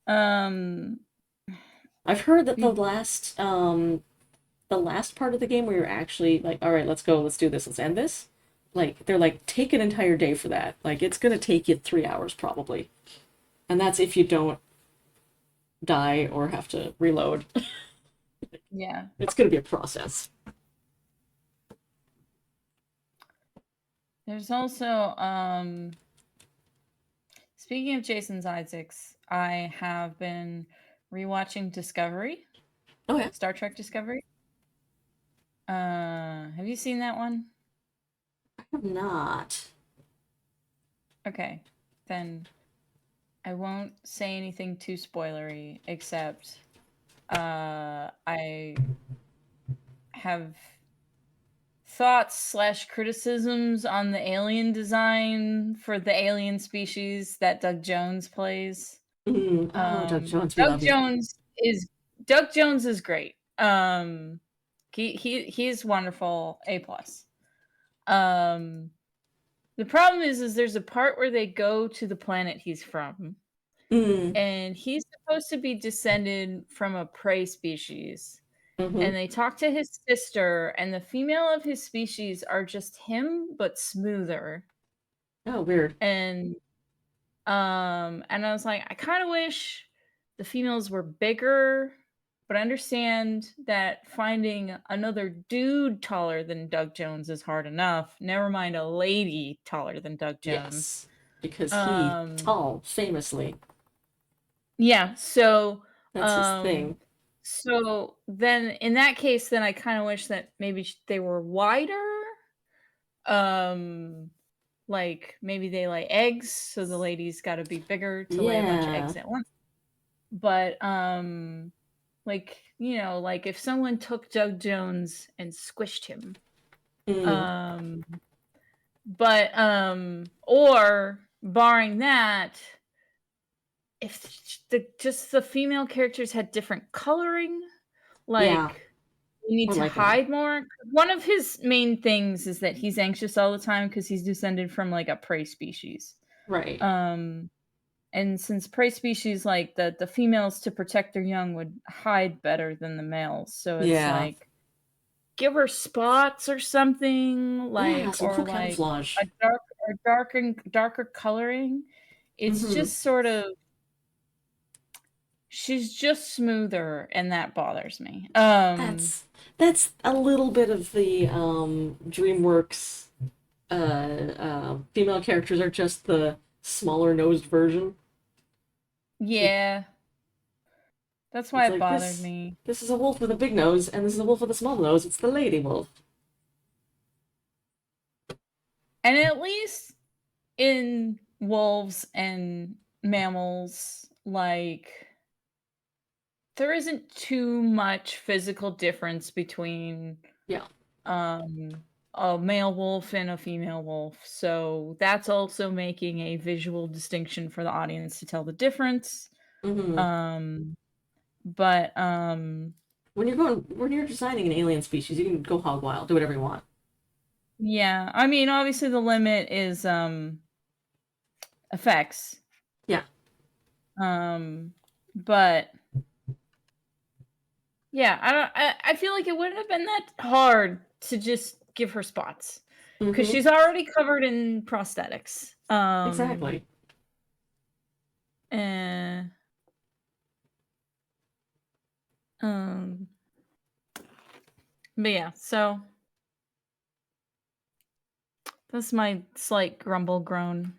I've heard that the last part of the game where you're actually like, all right, let's go, let's do this, let's end this. Like they're like, take an entire day for that. Like it's gonna take you 3 hours probably, and that's if you don't die or have to reload.
Yeah,
it's gonna be a process.
There's also speaking of Jason Isaacs, I have been rewatching Discovery.
Oh yeah,
Star Trek Discovery. Have you seen that one?
I have not.
Okay, then I won't say anything too spoilery, except I have thoughts / criticisms on the alien design for the alien species that Doug Jones plays.
Doug Jones.
Doug Jones is great. He's wonderful. A+. The problem is there's a part where they go to the planet he's from, and he's supposed to be descended from a prey species. And they talk to his sister, and the female of his species are just him but smoother.
Oh, weird.
And I was like, I kind of wish the females were bigger, but I understand that finding another dude taller than Doug Jones is hard enough. Never mind a lady taller than Doug Jones.
Yes, because he's tall, famously.
Yeah, so
that's his thing.
So then, in that case, then I kind of wish that maybe they were wider. Like maybe they lay eggs, so the lady's got to be bigger to lay a bunch of eggs at once. But like like if someone took Doug Jones and squished him, but or barring that, if the female characters had different coloring, like you need to hide more. One of his main things is that he's anxious all the time because he's descended from like a prey species,
right?
And since prey species, like the females to protect their young would hide better than the males, so it's like give her spots or something, like
some
or
cool
like
camouflage.
a darker coloring. It's just sort of. She's just smoother, and that bothers me.
That's a little bit of the DreamWorks female characters are just the smaller nosed version.
Yeah. That's why it bothered me.
This is a wolf with a big nose, and this is a wolf with a small nose. It's the lady wolf.
And at least in wolves and mammals, like there isn't too much physical difference between a male wolf and a female wolf. So that's also making a visual distinction for the audience to tell the difference.
Hmm.
Um, but
When you're designing an alien species, you can go hog wild, do whatever you want.
yeah, I mean, obviously the limit is effects.
Yeah.
But yeah, I feel like it wouldn't have been that hard to just give her spots because
Hmm.
she's already covered in prosthetics.
Exactly.
Eh, um, but yeah, so that's my slight grumble groan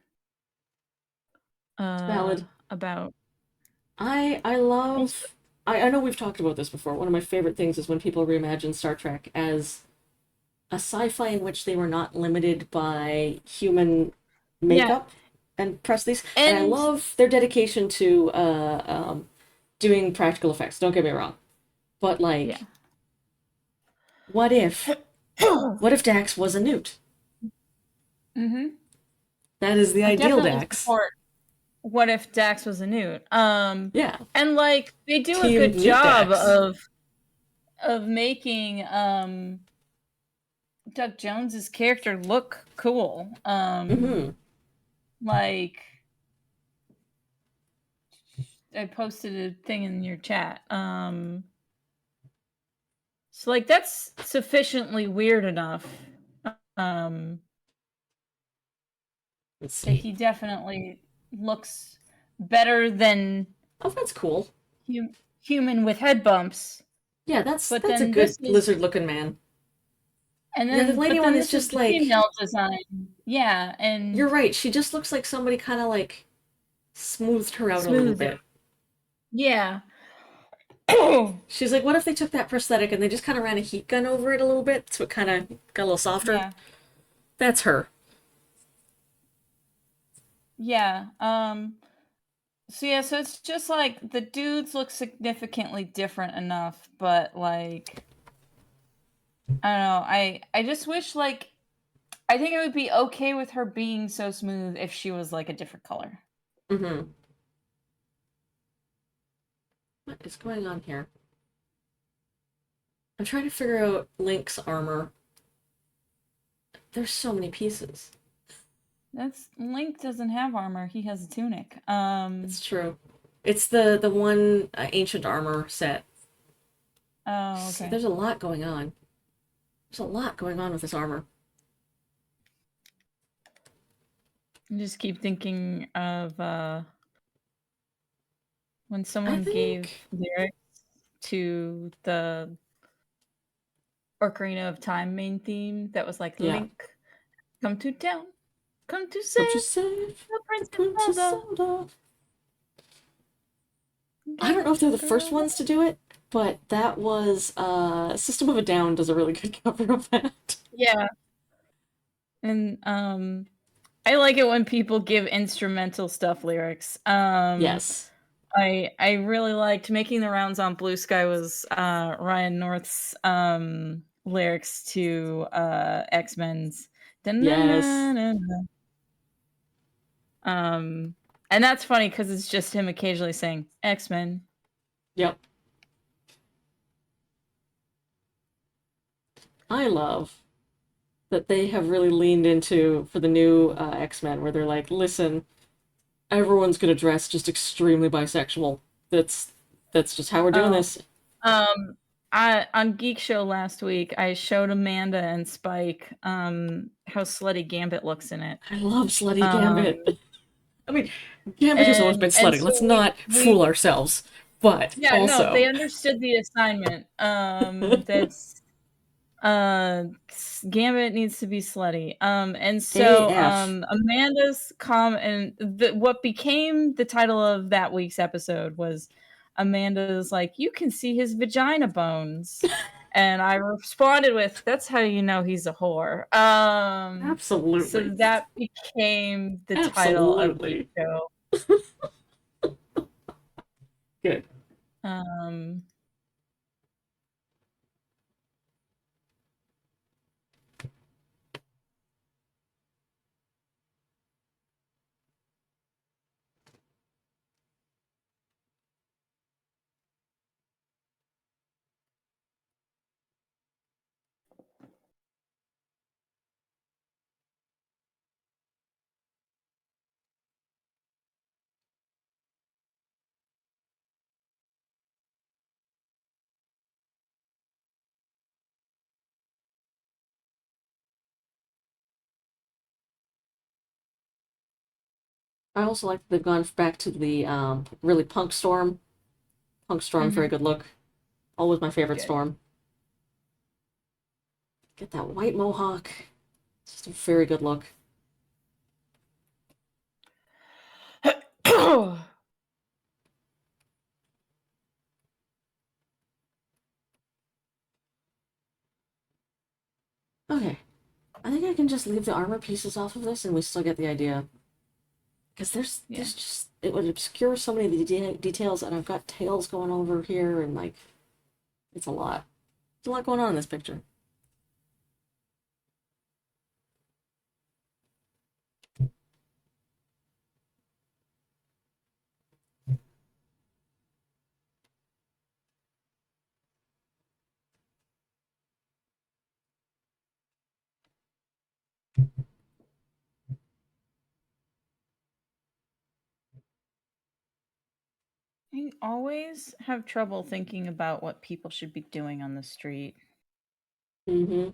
It's valid.
about.
I love. I know we've talked about this before. One of my favorite things is when people reimagine Star Trek as a sci-fi in which they were not limited by human
Yeah,
makeup and prosthetics. And I
and
love their dedication to doing practical effects. Don't get me wrong, but
yeah.
like, what if what if Dax was a newt?
Mm-hmm.
That is the
I
ideal
definitely
Dax.
support what if Dax was a newt.
Yeah,
And like they do a
Team
good
Newt
job
Dax.
of making Doug Jones's character look cool.
Hmm.
Like I posted a thing in your chat. So like that's sufficiently weird enough. Um,
Let's
that
see.
he definitely looks better than
Oh, that's cool.
human with head bumps.
Yeah,
But
that's a
then
good
this is
lizard-looking man.
and
Yeah, the
then
lady
but
one
then
is
this is
just
the
like,
female design. Yeah,
you're
and
right. She just looks like somebody kind of like smoothed her out a little
smoother.
bit.
Yeah.
She's like, what if they took that prosthetic and they just kind of ran a heat gun over it a little bit so it kind of got a little softer?
Yeah.
That's her.
Yeah. So yeah, so it's just like the dudes look significantly different enough, but like I don't know, I just wish like I think it would be okay with her being so smooth if she was like a different color.
Mm-hmm. What is going on here? I'm trying to figure out Link's armor. There's so many pieces.
That's Link doesn't have armor. He has a tunic.
It's true. It's the one ancient armor set.
Oh, okay.
There's a lot going on. There's a lot going on with this armor.
I just keep thinking of when
I
someone gave
think.
lyrics to the Ocarina of Time main theme that was like
Yeah.
Link, come to town, come to
Don't you
save
save
the
the
Princess
Princess
Zelda,
Zelda? I
get
don't know if they're the
her
first
away.
ones to do it, but that was System of a Down does a really good cover of that.
Yeah, and I like it when people give instrumental stuff lyrics.
Yes.
I really liked Making the Rounds on Blue Sky was Ryan North's lyrics to X-Men's.
Yes.
Dun-dun-dun-dun-dun. And that's funny because it's just him occasionally saying X-Men.
Yep. I love that they have really leaned into for the new X-Men where they're like, listen, everyone's gonna dress just extremely bisexual. That's just how we're doing
Oh,
this.
I on Geek Show last week, I showed Amanda and Spike how slutty Gambit looks in it.
I love Slutty
Um,
Gambit. I mean, Gambit has always been
and
slutty.
so
Let's not
we
fool ourselves. But
yeah, no, they
also,
understood the assignment. That's Gambit needs to be slutty. And so
AF.
Amanda's comment what became the title of that week's episode was Amanda's like, you can see his vagina bones. And I responded with, that's how you know he's a whore. So
Absolutely.
that became the title of the
Absolutely.
show.
Good.
Um
I also like that they've gone back to the really punk Storm. Punk Storm, very good look. Always my favorite
Good.
Storm. Get that white mohawk. It's just a very good look. Okay. I think I can just leave the armor pieces off of this and we still get the idea. Because there's just, it would obscure so many of the details, and I've got tails going over here, and like, it's a lot. There's a lot going on in this picture.
I always have trouble thinking about what people should be doing on the street.
Mm-hmm.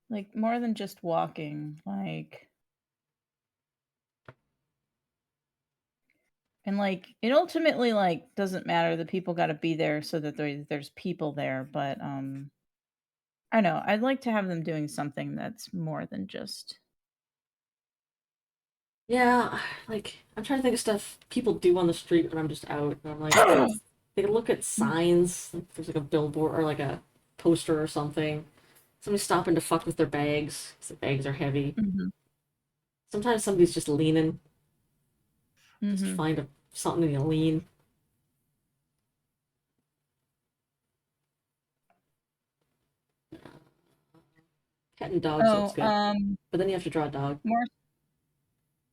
Like, more than just walking, like... And, like, it ultimately, like, doesn't matter. The people gotta be there so that there's people there, but, I don't know. I'd like to have them doing something that's more than just...
Yeah, like, I'm trying to think of stuff people do on the street when I'm just out, and I'm like, they can look at signs, like there's like a billboard or like a poster or something. Somebody's stopping to fuck with their bags, because the bags are heavy.
Mhm.
Sometimes somebody's just leaning. Just
Mhm.
find something to lean. Cat and dogs looks good. But then you have to draw a dog.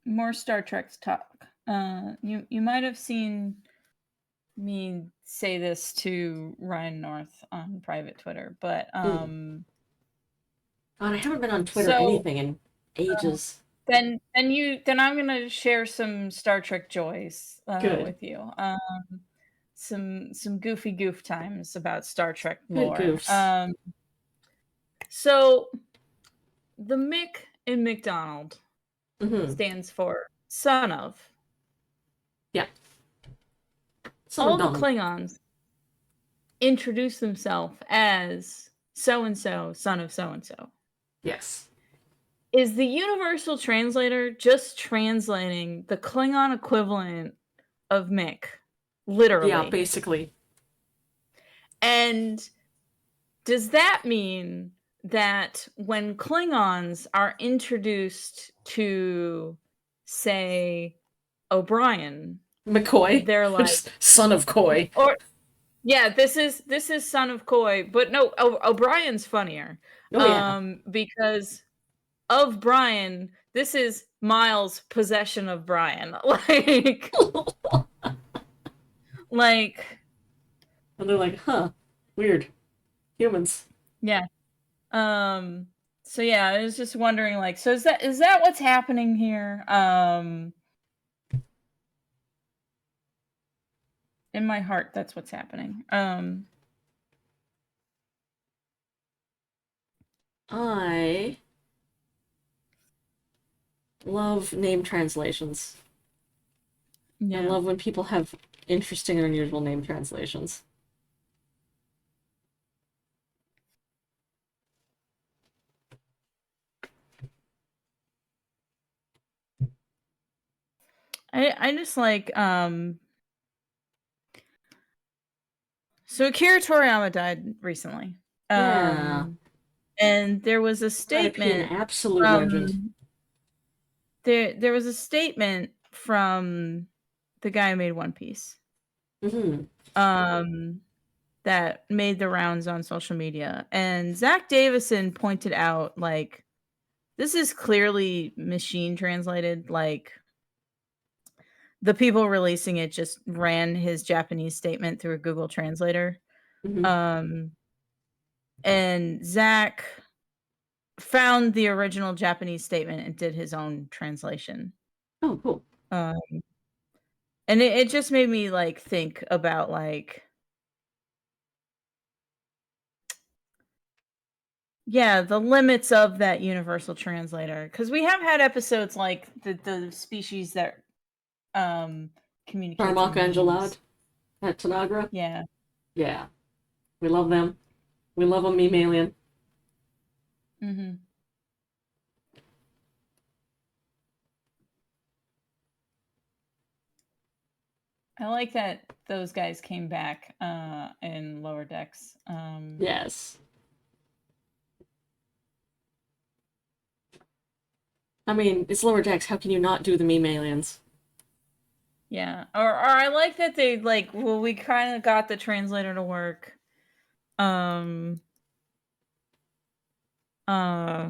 More Star Trek talk. You might have seen me say this to Ryan North on private Twitter, but
God, I haven't been on Twitter
so
anything in ages.
then I'm gonna share some Star Trek joys
Good.
with you. Some goofy goof times about Star Trek
Good
lore.
goofs.
So the Mick in McDonald
Mm-hmm.
stands for son of.
Yeah. Son
All
of
the
Donald.
Klingons introduce themselves as so and so, son of so and so.
Yes.
Is the universal translator just translating the Klingon equivalent of Mick? Literally.
Yeah, basically.
And does that mean that when Klingons are introduced to, say, O'Brien,
McCoy.
they're like,
Son of Coy.
or yeah, this is son of Coy, but no, O'Brien's funnier.
Oh yeah.
Because of Brian, this is Miles' possession of Brian. Like
And they're like, huh, weird. Humans.
yeah. So yeah, I was just wondering, like, so is that what's happening here? In my heart, that's what's happening.
I love name translations.
Yeah.
I love when people have interesting and unusual name translations.
I just like so Akira Toriyama died recently.
Yeah.
And there was a
R.I.P. an
statement
absolute legend.
there was a statement from the guy who made One Piece.
Mm-hmm.
That made the rounds on social media. And Zach Davison pointed out, like, this is clearly machine translated. Like, the people releasing it just ran his Japanese statement through a Google Translator.
Mm-hmm.
And Zach found the original Japanese statement and did his own translation.
Oh, cool.
And it just made me, like, think about, like, yeah, the limits of that universal translator, because we have had episodes like the species that communicates in
Tarmaka and Jalad
memes.
at Tanagra.
Yeah.
Yeah, we love them. We love a meme alien.
Mm-hmm. I like that those guys came back in Lower Decks.
Yes. I mean, it's Lower Decks. How can you not do the meme aliens?
Yeah. Or I like that they like, well, we kind of got the translator to work. Um uh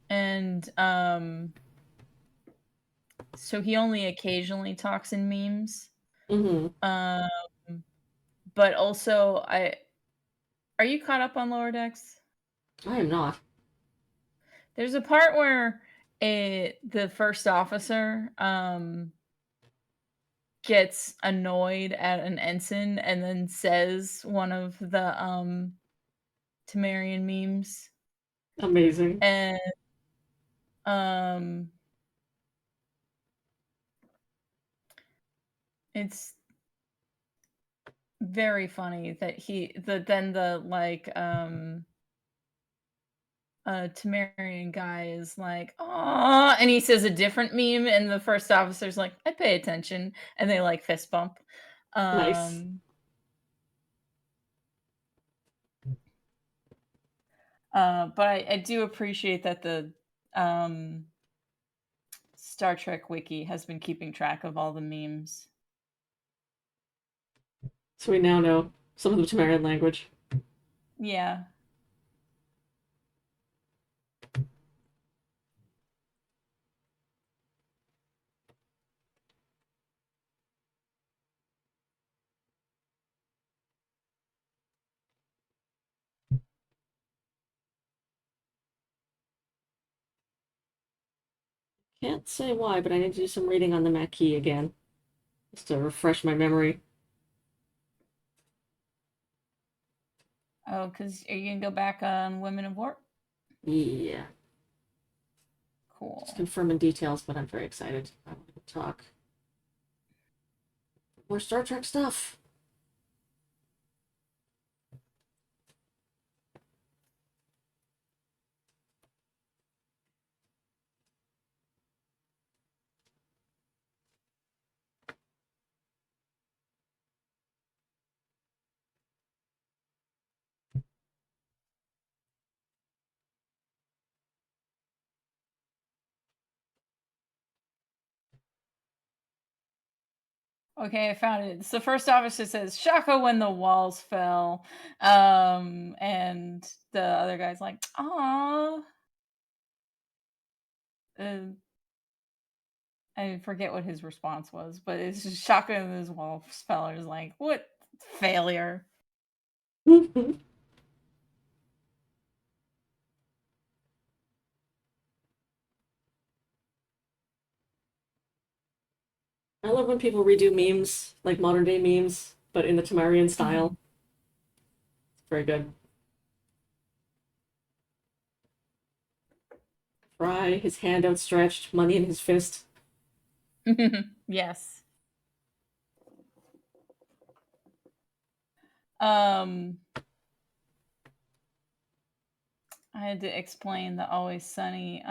and so he only occasionally talks in memes.
Mm-hmm.
But also are you caught up on Lower Decks?
I am not.
There's a part where the first officer gets annoyed at an ensign and then says one of the Temerian memes,
Amazing.
and um it's very funny that the like Temerian guy is like, "Aw," and he says a different meme, and the first officer's like, "I pay attention," and they like fist bump.
Nice.
Um, but I do appreciate that the um, Star Trek wiki has been keeping track of all the memes.
So we now know some of the Temerian language.
Yeah.
Can't say why, but I need to do some reading on the Maquis again, just to refresh my memory.
Oh, because are you gonna go back on Women of War?
Yeah.
Cool.
Just confirming details, but I'm very excited. I want to talk more Star Trek stuff.
Okay, I found it. So first officer says, "Shaka when the walls fell," and the other guy's like, "Aw." Uh, I forget what his response was, but it's just Shaka and his walls fell. Is like, "What failure?"
I love when people redo memes, like modern day memes, but in the Temerian style. Very good. Fry, his hand outstretched, money in his fist.
Yes. Um, I had to explain the Always Sunny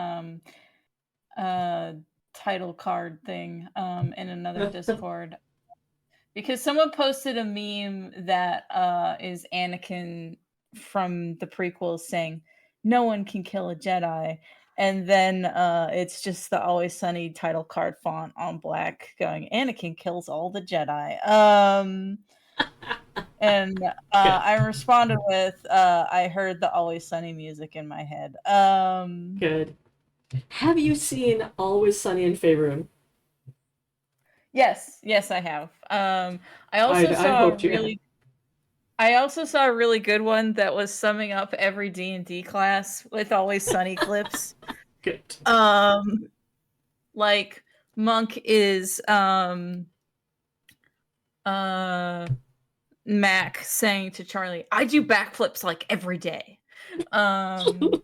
uh title card thing in another Discord because someone posted a meme that is Anakin from the prequels saying no one can kill a Jedi, and then it's just the Always Sunny title card font on black going Anakin kills all the Jedi. And
Good.
I responded with I heard the Always Sunny music in my head.
Good. Have you seen Always Sunny in Faerun?
Yes, I have. I also
I
saw a
hoped you had.
really I also saw a really good one that was summing up every D&D class with Always Sunny clips.
Good.
Like Monk is uh Mac saying to Charlie, "I do backflips like every day." Um,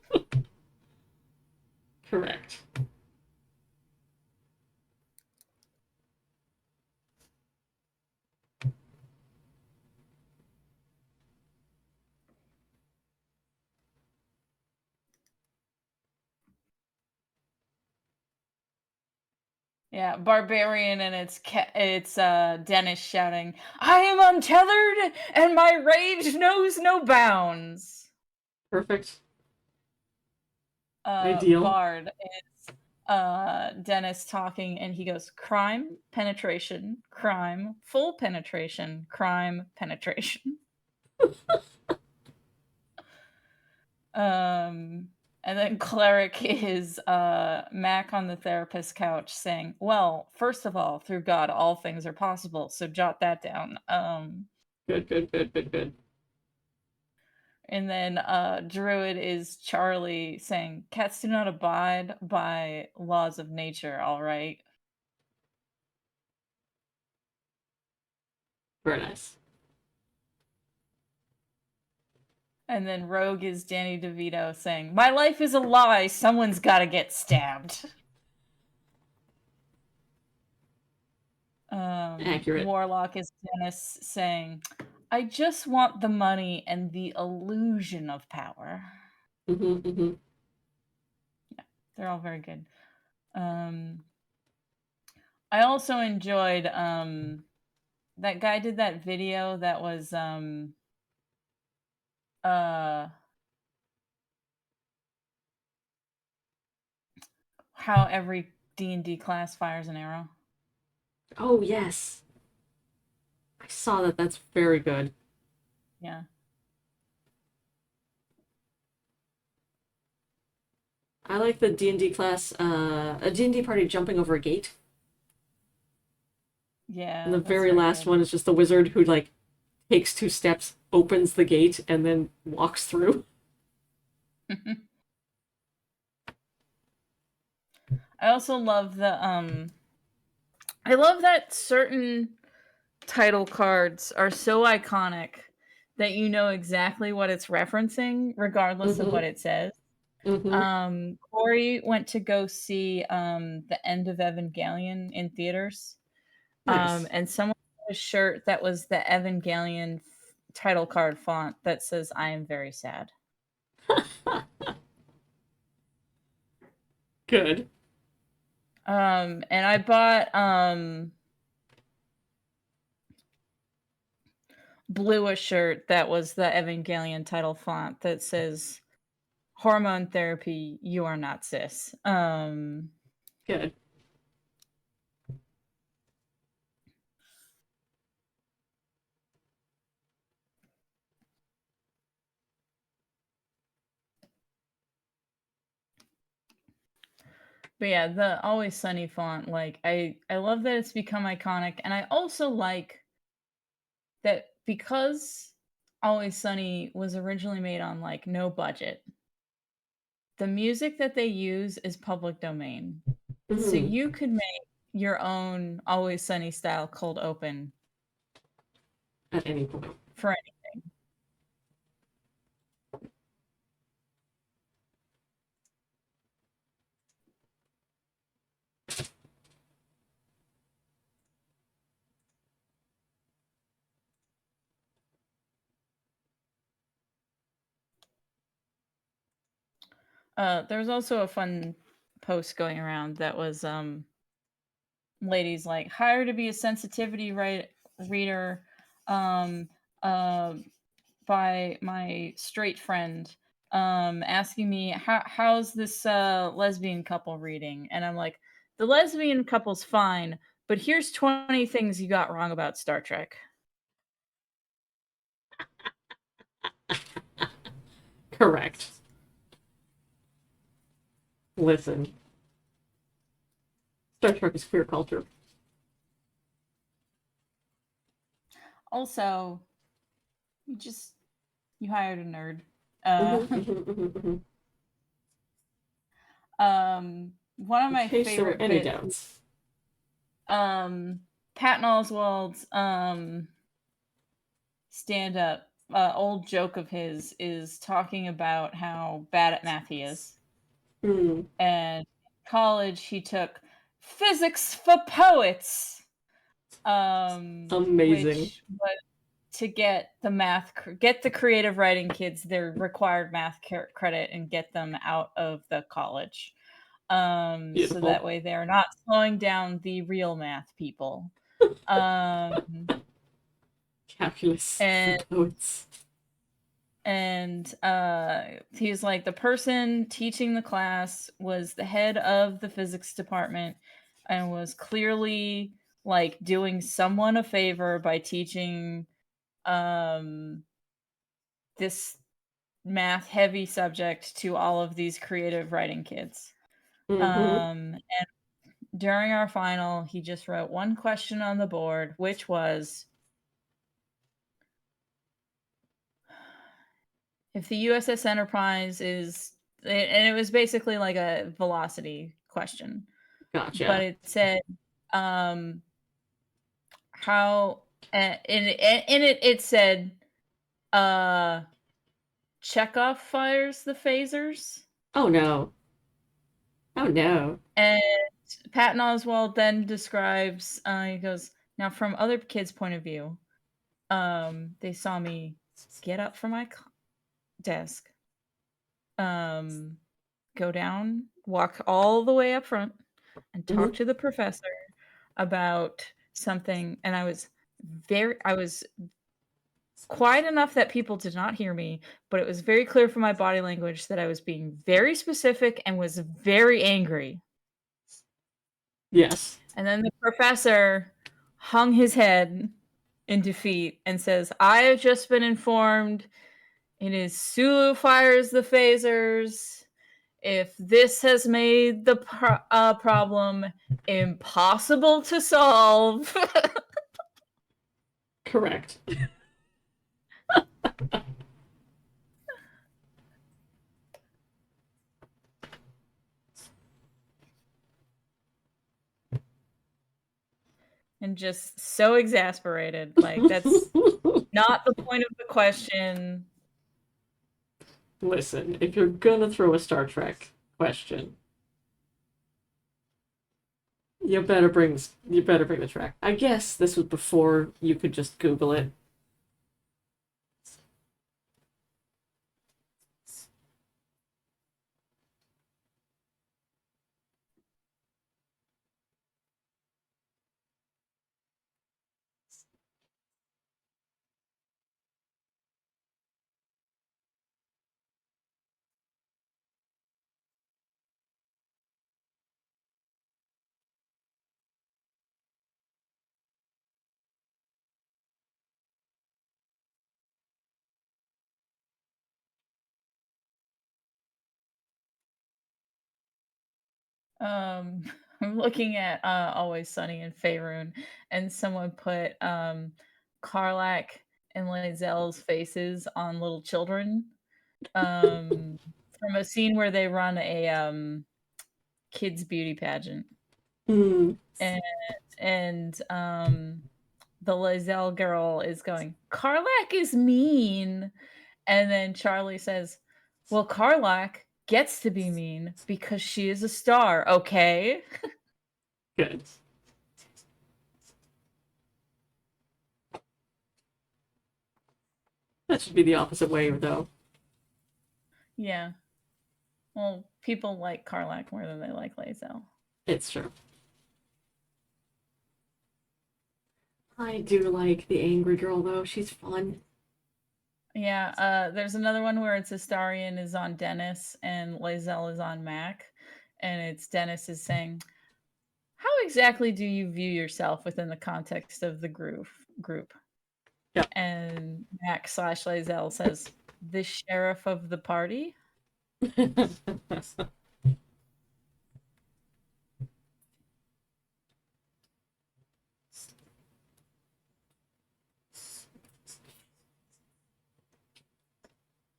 Correct.
yeah, Barbarian, and it's Dennis shouting, "I am untethered, and my rage knows no bounds."
Perfect. Ideal.
Bard is Dennis talking, and he goes, "Crime, penetration, crime, full penetration, crime, penetration." And then Cleric is Mac on the therapist's couch saying, "Well, first of all, through God, all things are possible, so jot that down."
Good.
And then Druid is Charlie saying, "Cats do not abide by laws of nature, all right."
Very nice.
And then Rogue is Danny DeVito saying, "My life is a lie, someone's gotta get stabbed."
Accurate.
Warlock is Dennis saying, "I just want the money and the illusion of power."
Mm-hmm.
They're all very good. I also enjoyed that guy did that video that was how every D&D class fires an arrow.
Oh, yes. I saw that. That's very good.
Yeah.
I like the D&D class, a D&D party jumping over a gate.
Yeah.
And the
that's
very last
good.
one is just the wizard who, like, takes 2 steps, opens the gate, and then walks through.
I also love I love that certain title cards are so iconic that you know exactly what it's referencing, regardless of what it says. Corey went to go see the end of Evangelion in theaters.
Nice.
And someone had a shirt that was the Evangelion title card font that says, "I am very sad."
Good.
And I bought Blue a shirt that was the Evangelion title font that says, "Hormone therapy, you are not cis."
Good.
But yeah, the Always Sunny font, like I love that it's become iconic, and I also like that because Always Sunny was originally made on like no budget. The music that they use is public domain. So
Mm-hmm.
you could make your own Always Sunny style cold open
At any point.
for anything. There's also a fun post going around that was ladies like, "Hire to be a sensitivity reader um uh by my straight friend asking me how's this lesbian couple reading," and I'm like, "The lesbian couple's fine, but here's 20 things you got wrong about Star Trek."
Correct. Listen. Star Trek is queer culture.
Also, you hired a nerd. One of
In
my
case there were
favorite
any
bits,
doubts.
Patton Oswalt's stand-up old joke of his is talking about how bad at math he is.
Hmm.
And in college he took physics for poets,
Amazing.
which was to get the creative writing kids their required math credit and get them out of the college. So
Beautiful.
that way they're not slowing down the real math people.
Calculus
And
for poets.
and he's like, the person teaching the class was the head of the physics department and was clearly like doing someone a favor by teaching this math heavy subject to all of these creative writing kids.
Mm-hmm.
And during our final, he just wrote one question on the board, which was, if the USS Enterprise is, and it was basically like a velocity question,
Gotcha.
but it said, how, in it said, Chekhov fires the phasers.
Oh no. Oh no.
And Patton Oswalt then describes, he goes, now from other kids' point of view, they saw me get up from my desk, go down, walk all the way up front, and talk to the professor about something. And I was quiet enough that people did not hear me, but it was very clear from my body language that I was being very specific and was very angry.
Yes.
And then the professor hung his head in defeat and says, I have just been informed it is Sulu fires the phasers. If this has made the problem impossible to solve.
Correct.
And just so exasperated. Like, that's not the point of the question.
Listen, if you're gonna throw a Star Trek question, you better bring the track. I guess this was before you could just Google it.
I'm looking at Always Sunny in Faerun, and someone put Karlak and Lae'zel's faces on little children from a scene where they run a kids beauty pageant.
Hmm.
And the Lae'zel girl is going, Karlak is mean. And then Charlie says, well, Karlak gets to be mean because she is a star, okay?
Good. That should be the opposite way, though.
Yeah. Well, people like Karlak more than they like Lae'zel.
It's true. I do like the angry girl, though. She's fun.
Yeah, there's another one where it's Astarion is on Dennis and Lae'zel is on Mac. And it's Dennis is saying, how exactly do you view yourself within the context of the group?
Yep.
And Mac / Lae'zel says, the sheriff of the party?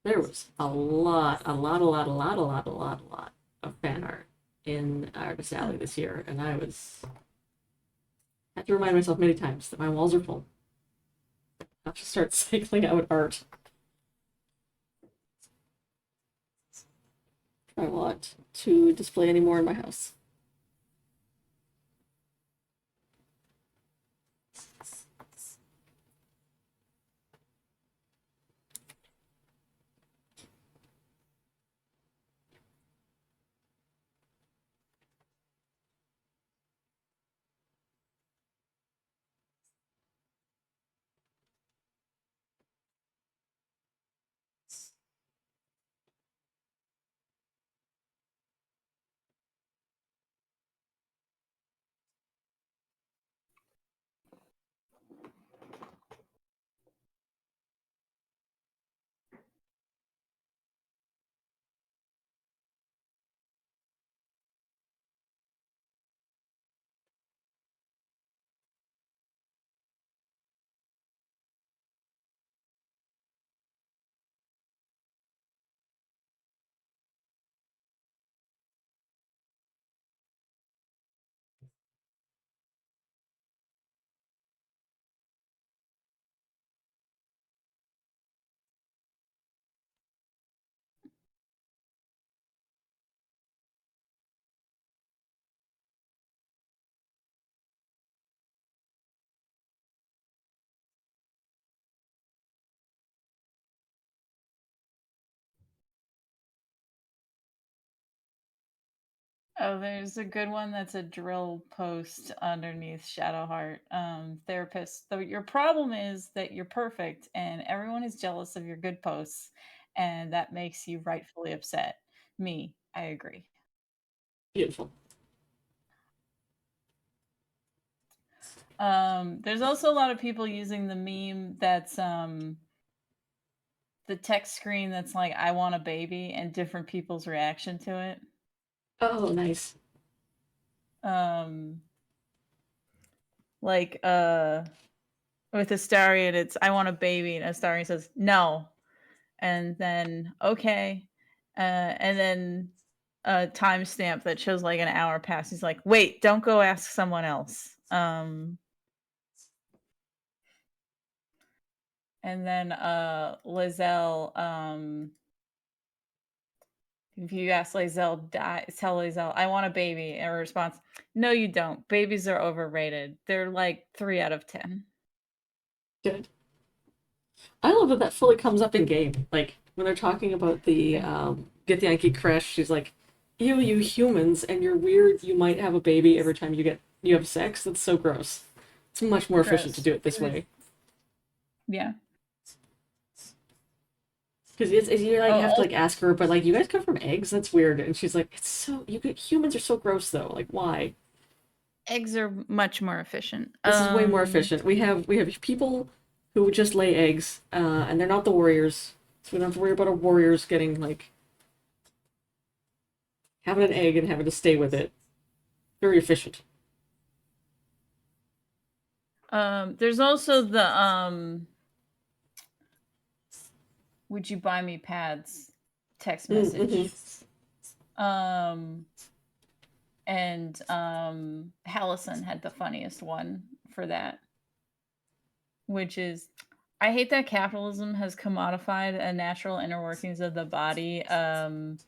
There was a lot of fan art in Artist Alley this year, and had to remind myself many times that my walls are full. I have to start cycling out art. I want to display any more in my house.
Oh, there's a good one that's a drill post underneath Shadowheart. Therapist. So your problem is that you're perfect and everyone is jealous of your good posts, and that makes you rightfully upset. Me, I agree.
Beautiful.
There's also a lot of people using the meme that's the text screen that's like I want a baby and different people's reaction to it.
Oh, nice.
Um like with Astarion it's I want a baby and Astarion says no. And then okay. And then a timestamp that shows like an hour past. He's like, wait, don't go ask someone else. And then Lizelle, if you ask Lizelle, tell Lizelle, I want a baby. And her response, no, you don't. Babies are overrated. They're like 3 out of 10.
Good. I love that that fully comes up in game. Like when they're talking about the Githyanki Crash, she's like, "Ew, you humans, and you're weird. You might have a baby every time you have sex. That's so gross. It's much more efficient to
Gross.
do it this way
Yeah.
because you like
Oh,
have to like ask her, but like you guys come from eggs. That's weird." And she's like, "It's so you get humans are so gross though. Like why?
eggs are much more efficient.
This is way more efficient. We have people who just lay eggs, and they're not the warriors, so we don't have to worry about our warriors getting like having an egg and having to stay with it. Very efficient."
There's also the would you buy me pads text message. And Hallison had the funniest one for that, which is I hate that capitalism has commodified a natural inner workings of the body, and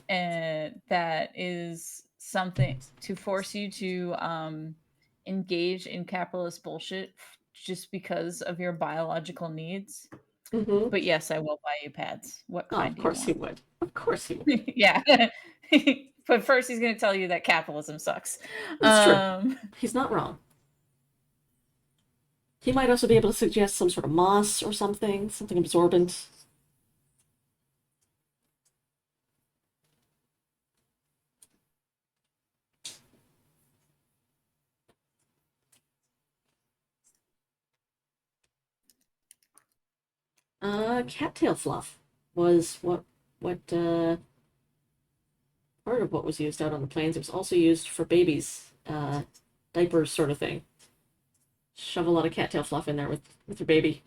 that is something to force you to engage in capitalist bullshit just because of your biological needs. But yes, I will buy you pads. What
Oh,
kind
of
do you
course he
want?
would. Of course he would.
Yeah. But first he's going to tell you that capitalism sucks.
That's true. He's not wrong. He might also be able to suggest some sort of moss or something absorbent. Cattail fluff was what part of what was used out on the plains. It was also used for babies, diapers sort of thing. Shove a lot of cattail fluff in there with your baby.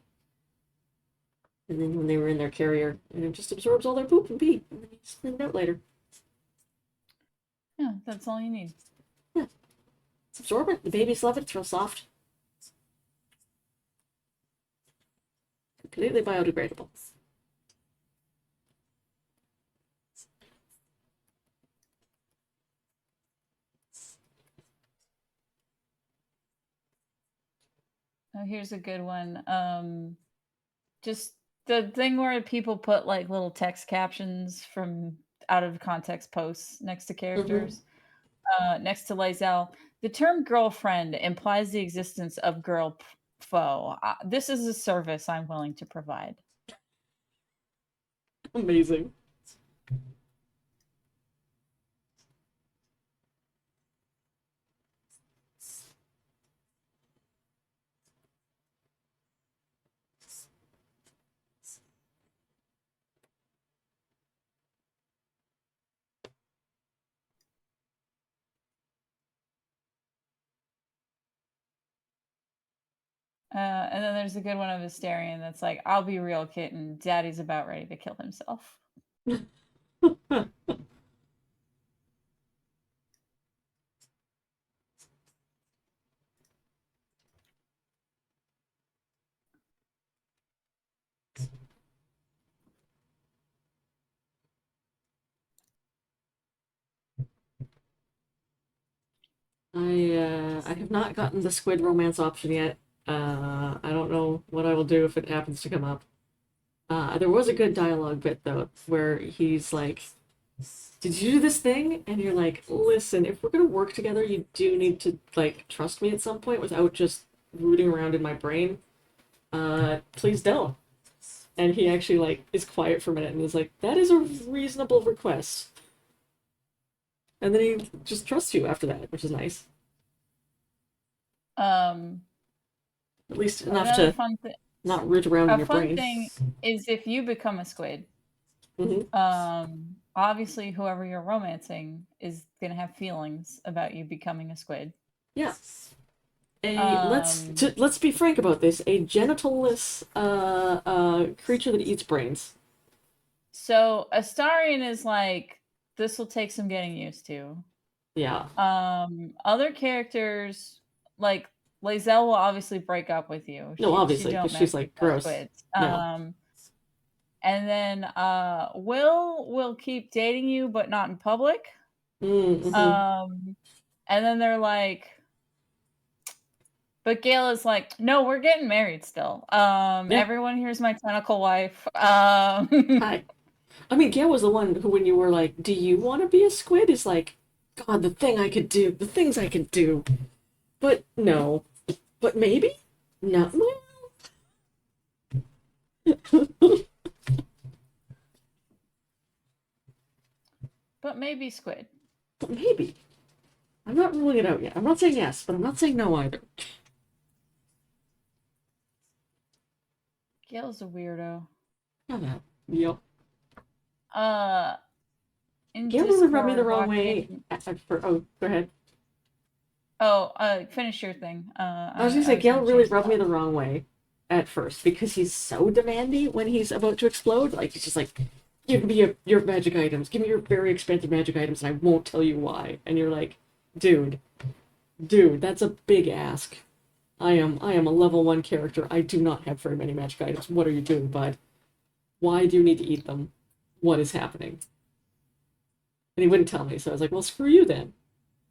And then when they were in their carrier, and it just absorbs all their poop and pee, and then you just clean it out later.
Yeah, that's all you need.
Yeah. It's absorbent. The babies love it. It's real soft. completely biodegradable.
Oh, here's a good one. Just the thing where people put like little text captions from out of context posts next to characters. Next to Lae'zel, the term girlfriend implies the existence of girl foe. This is a service I'm willing to provide.
Amazing.
And then there's a good one of Asterion that's like, I'll be real, kitten. Daddy's about ready to kill himself.
I have not gotten the squid romance option yet. I don't know what I will do if it happens to come up. There was a good dialogue bit though, where he's like, "Did you do this thing?" And you're like, "Listen, if we're gonna work together, you do need to like trust me at some point without just rooting around in my brain. Please don't." And he actually like is quiet for a minute and is like, "That is a reasonable request." And then he just trusts you after that, which is nice.
Um,
At least enough
another
to
fun thing.
not root around in
A
your
fun
brain.
thing is if you become a squid.
Mhm.
Obviously, whoever you're romancing is gonna have feelings about you becoming a squid.
Yeah.
Um,
Let's be frank about this. A genitalless creature that eats brains.
So Astarion is like, this will take some getting used to.
Yeah.
Other characters like Lae'zel will obviously break up with you.
No,
She
obviously,
don't
because
mess
she's
with
like
the
gross.
squids.
No.
And then Will keep dating you, but not in public.
Mm-hmm.
And then they're like, but Gale is like, no, we're getting married still.
Yeah.
Everyone here's my tentacle wife.
Hi. I mean, Gail was the one who, when you were like, "Do you want to be a squid?" is like, God, the things I could do. But no. But maybe? No.
But maybe squid.
But maybe. I'm not ruling it out yet. I'm not saying yes, but I'm not saying no either.
Gale's a weirdo.
Yeah, that. Yep.
In
Gail really rubbed me the
Discord,
wrong way.
watching.
Oh, go ahead.
Oh, finish your thing.
I was gonna say, Gail really rubbed me the wrong way at first because he's so demanding when he's about to explode. Like, he's just like, "Give me your magic items. Give me your very expensive magic items, and I won't tell you why." And you're like, dude, that's a big ask. I am a level 1 character. I do not have very many magic items. What are you doing, bud? Why do you need to eat them? What is happening? And he wouldn't tell me, so I was like, well, screw you then.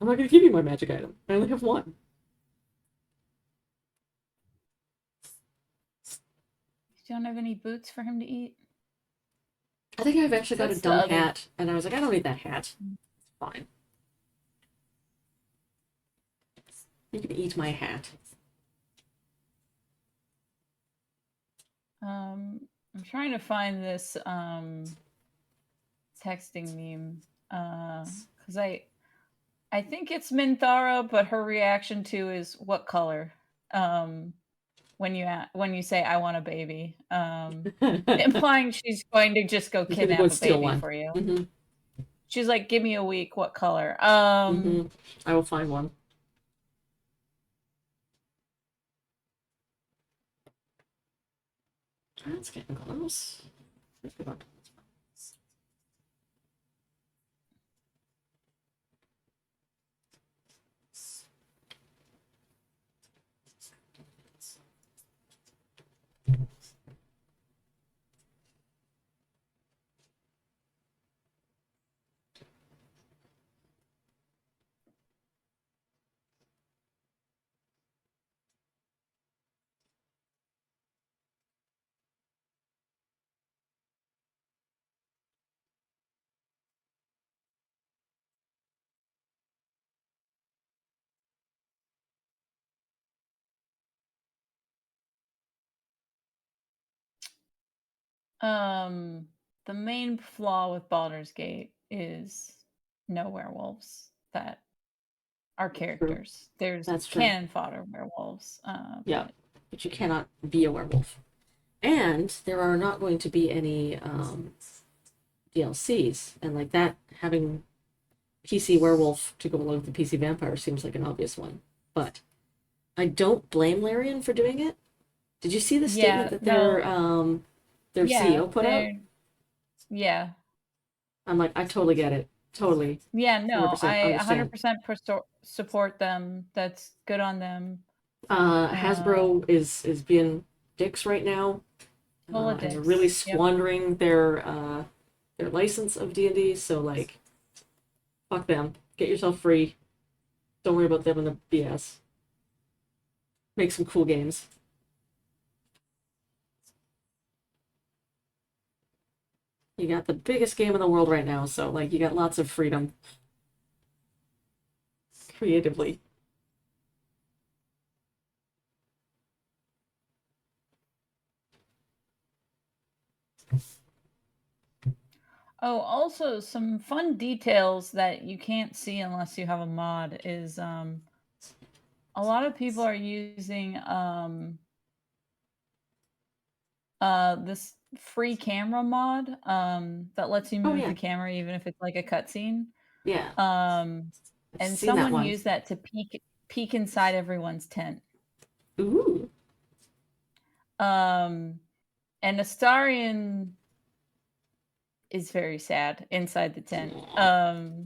I'm not going to give you my magic item. I only have one.
You don't have any boots for him to eat?
I think I've actually got
That's
a
the
dumb
other-
hat, and I was like, I don't need that hat. It's fine. You can eat my hat.
I'm trying to find this texting meme because I think it's Minthara, but her reaction to is what color when you say I want a baby, implying she's going to just go
He's gonna
kidnap
go
a
steal
baby
one.
for you.
Mm-hmm.
She's like, give me a week. What color?
Mm-hmm. I will find one. That's getting close.
The main flaw with Baldur's Gate is no werewolves that are
True.
characters. There's
That's true.
cannon fodder werewolves,
Yeah,
but
but you cannot be a werewolf. And there are not going to be any DLCs, and like that, having PC werewolf to go along with the PC vampire seems like an obvious one. But I don't blame Larian for doing it. Did you see the statement
yeah,
that
no,
their
yeah,
CEO put out?
yeah,
I'm like, I totally get it. Totally,
yeah, no,
100%
I
understand.
100% support them. That's good on them.
Hasbro is being dicks right now,
Full of
and they're really
dicks. Yep.
squandering their license of D&D. So like, fuck them. Get yourself free. Don't worry about them and the BS. Make some cool games. You got the biggest game in the world right now, so like you got lots of freedom creatively.
Oh, also some fun details that you can't see unless you have a mod is a lot of people are using this free camera mod that lets you
Oh
move
yeah,
the camera even if it's like a cutscene.
yeah. I've
And
seen that
someone
one.
used that to peek inside everyone's tent.
Ooh,
And Astarion is very sad inside the tent.
aw,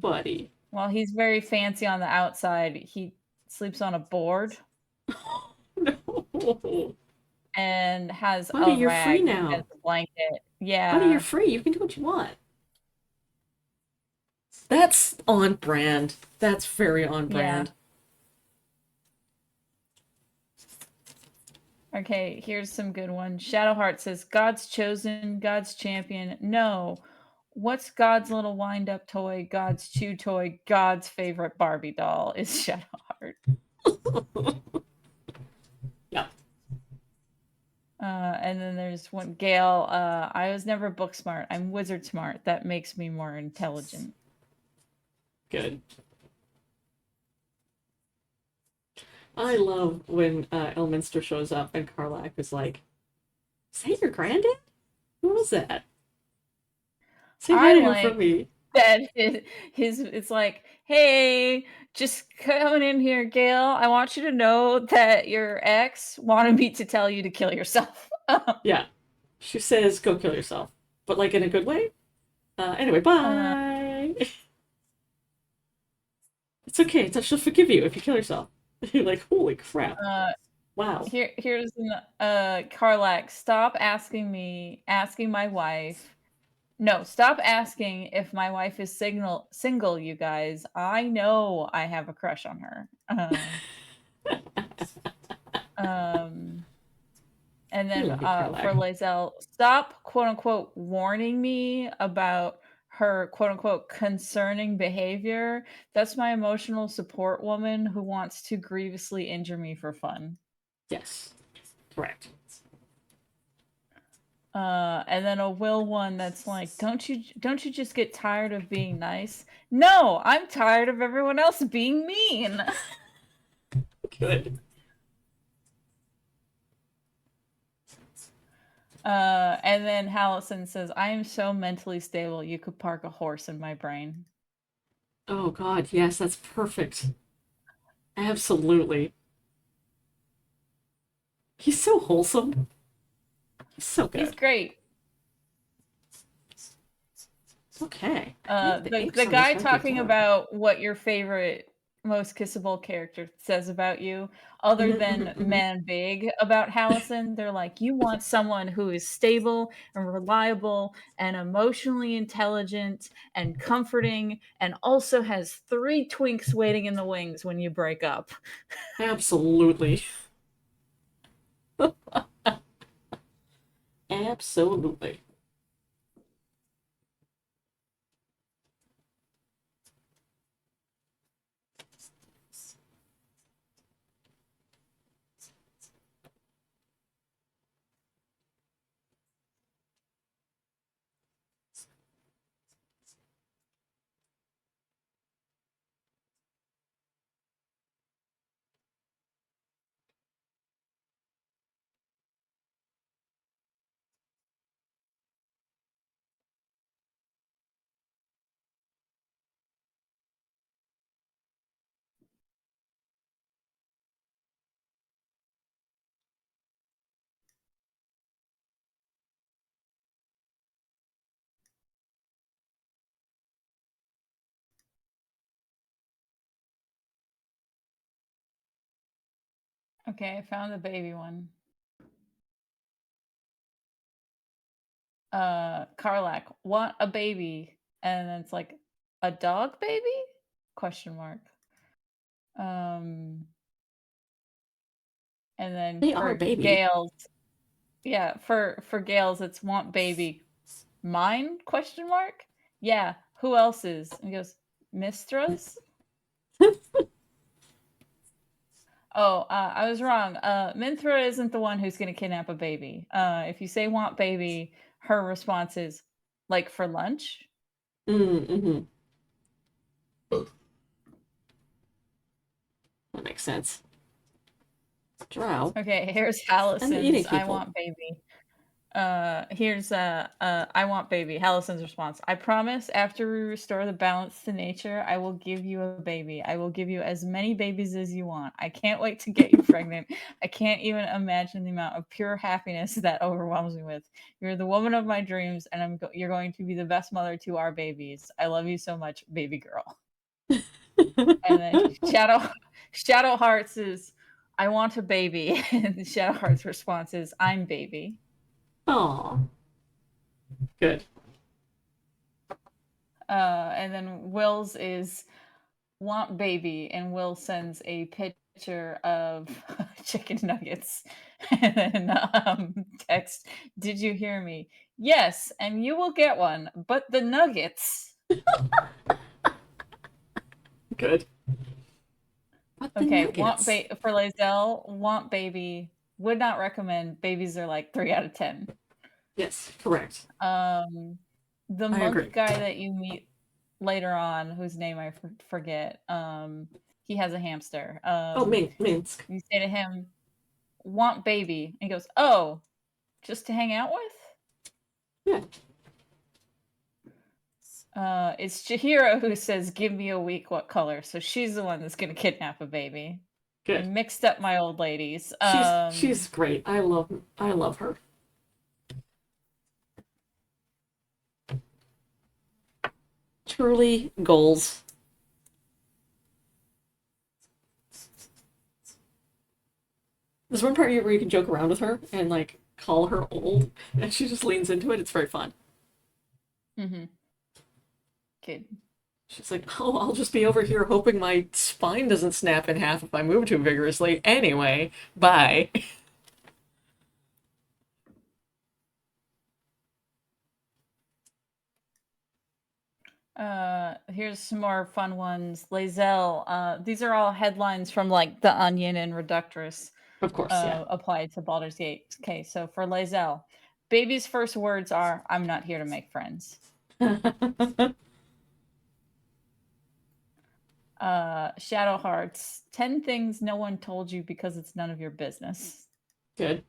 buddy.
While he's very fancy on the outside, he sleeps on a board
No,
and has
buddy,
a
you're free
rag as
now.
a blanket.
Buddy, you're
Yeah.
free. You can do what you want. That's on brand. That's very on
Yeah.
brand.
Okay, here's some good ones. Shadowheart says, God's chosen, God's champion. No. What's God's little wind up toy, God's chew toy, God's favorite Barbie doll is Shadowheart.
Yeah.
And then there's one Gail. I was never book smart. I'm wizard smart. That makes me more intelligent.
Good. I love when Elminster shows up and Karlach is like, "Is that your granddad? Who was that? Say hi
I
to him for
like
me."
that his it's like, hey, just coming in here, Gail. I want you to know that your ex wanted me to tell you to kill yourself.
Yeah. She says, "Go kill yourself," but like in a good way. Anyway,
Uh,
bye. It's okay. She'll forgive you if you kill yourself. You're like, holy crap! Wow.
here's Karlak. Stop asking my wife. No, stop asking if my wife is single, you guys. I know I have a crush on her. And
I
then
love you,
for
Karlach.
Lae'zel, stop quote unquote warning me about her quote unquote concerning behavior. That's my emotional support woman who wants to grievously injure me for fun.
Yes, correct.
And then a Will one that's like, don't you just get tired of being nice? No, I'm tired of everyone else being mean.
Good.
And then Hallison says, I am so mentally stable, you could park a horse in my brain.
Oh God, yes, that's perfect. Absolutely. He's so wholesome. He's so
He's
good.
great.
Okay. I think
The
inks
the
on this
guy
might be
talking
dark.
about what your favorite most kissable character says about you, other than Man Big about Hallison, they're like, you want someone who is stable and reliable and emotionally intelligent and comforting and also has 3 twinks waiting in the wings when you break up.
Absolutely. Absolutely.
Okay, I found the baby one. Karlak, want a baby, and then it's like a dog baby? Question mark. And then
They
for
are baby.
Gales, yeah, for Gales, it's want baby. Mine? Question mark. Yeah. Who else's? And he goes, Mistra's. Oh, I was wrong. Minthra isn't the one who's going to kidnap a baby. If you say want baby, her response is like for lunch.
Mm-hmm. That makes sense. Drow.
Okay, here's
eating
Hallison's I
people.
want baby. Here's I want baby. Hallison's response. I promise after we restore the balance to nature, I will give you a baby. I will give you as many babies as you want. I can't wait to get you pregnant. I can't even imagine the amount of pure happiness that overwhelms me with. You're the woman of my dreams, and you're going to be the best mother to our babies. I love you so much, baby girl. And then Shadow Hearts is I want a baby. And Shadow Hearts response is I'm baby.
Aw. Good.
And then Will's is want baby, and Will sends a picture of chicken nuggets. And then text, did you hear me? Yes, and you will get one, but the nuggets.
Good. But the
Okay,
nuggets.
for Lazelle, want baby. Would not recommend. Babies are like 3 out of 10.
Yes, correct.
The
I
monk
agree.
guy that you meet later on, whose name I forget, he has a hamster.
Minsk.
You say to him, want baby. And he goes, oh, just to hang out with?
Yeah.
It's Chihiro who says, give me a week, what color? So she's the one that's going to kidnap a baby. I
Good.
mixed up my old ladies.
She's great. I love her. Truly goals. There's one part where you can joke around with her and like call her old, and she just leans into it. It's very fun.
Mm-hmm. Good.
She's like, "Oh, I'll just be over here hoping my spine doesn't snap in half if I move too vigorously. Anyway, bye."
Here's some more fun ones. Lazelle. These are all headlines from like The Onion and Reductress.
Of course, yeah.
Applied to Baldur's Gate. Okay, so for Lazelle, baby's first words are, I'm not here to make friends. Shadow Hearts, 10 things no one told you because it's none of your business.
Good.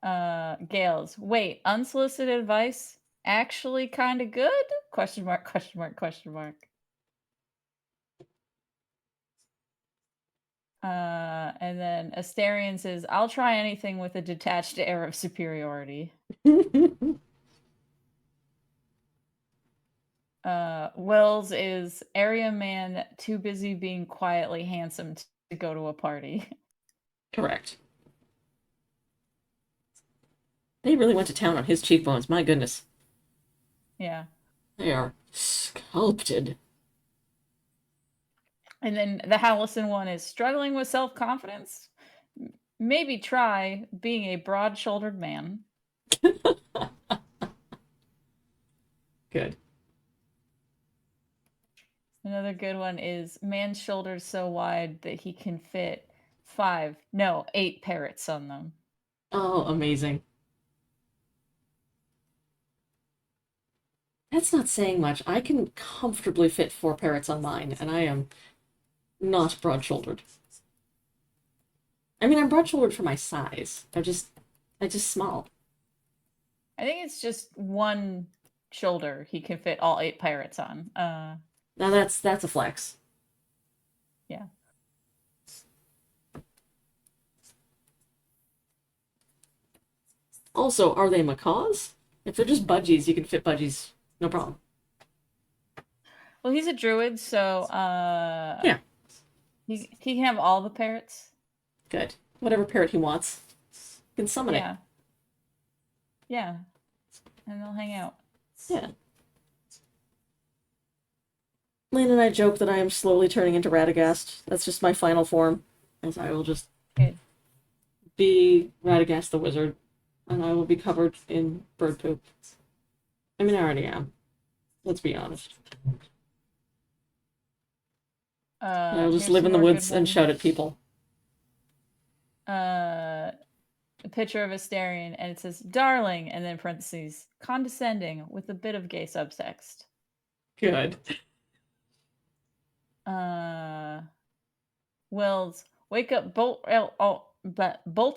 Gales, wait, unsolicited advice? Actually kind of good? Question mark, question mark, question mark. And then Asterion says, I'll try anything with a detached air of superiority. Wells is area man too busy being quietly handsome to go to a party.
Correct. They really went to town on his cheekbones. My goodness.
Yeah.
They are sculpted.
And then the Hallison one is struggling with self-confidence. Maybe try being a broad-shouldered man.
Good.
Another good one is man's shoulders so wide that he can fit 8 parrots on them.
Oh, amazing. That's not saying much. I can comfortably fit 4 parrots on mine, and I am not broad-shouldered. I mean, I'm broad-shouldered for my size. I'm just small.
I think it's just one shoulder he can fit all 8 pirates on.
Now that's a flex.
Yeah.
Also, are they macaws? If they're just budgies, you can fit budgies, no problem.
Well, he's a druid, so
Yeah.
He can have all the parrots.
Good. Whatever parrot he wants. You can summon
Yeah. Yeah. And they'll hang out.
it. Yeah. Lane and I joke that I am slowly turning into Radagast. That's just my final form, as I will just
Good.
be Radagast the wizard, and I will be covered in bird poop. I mean, I already am. Let's be honest. I'll just
Here's
live
some
in the
more good
woods and
ones.
shout at people.
A picture of Astarion, and it says "darling," and then parentheses condescending with a bit of gay subtext.
Good.
Wills, wake up, bolt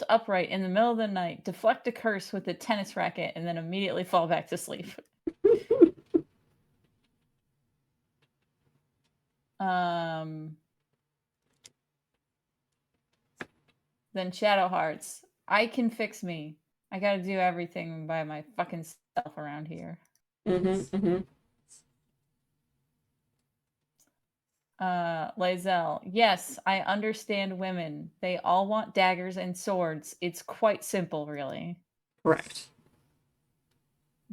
upright in the middle of the night, deflect a curse with a tennis racket, and then immediately fall back to sleep. Then Shadow Hearts. I can fix me. I gotta do everything by my fucking self around here. Lae'zel. Yes, I understand women. They all want daggers and swords. It's quite simple, really.
Correct.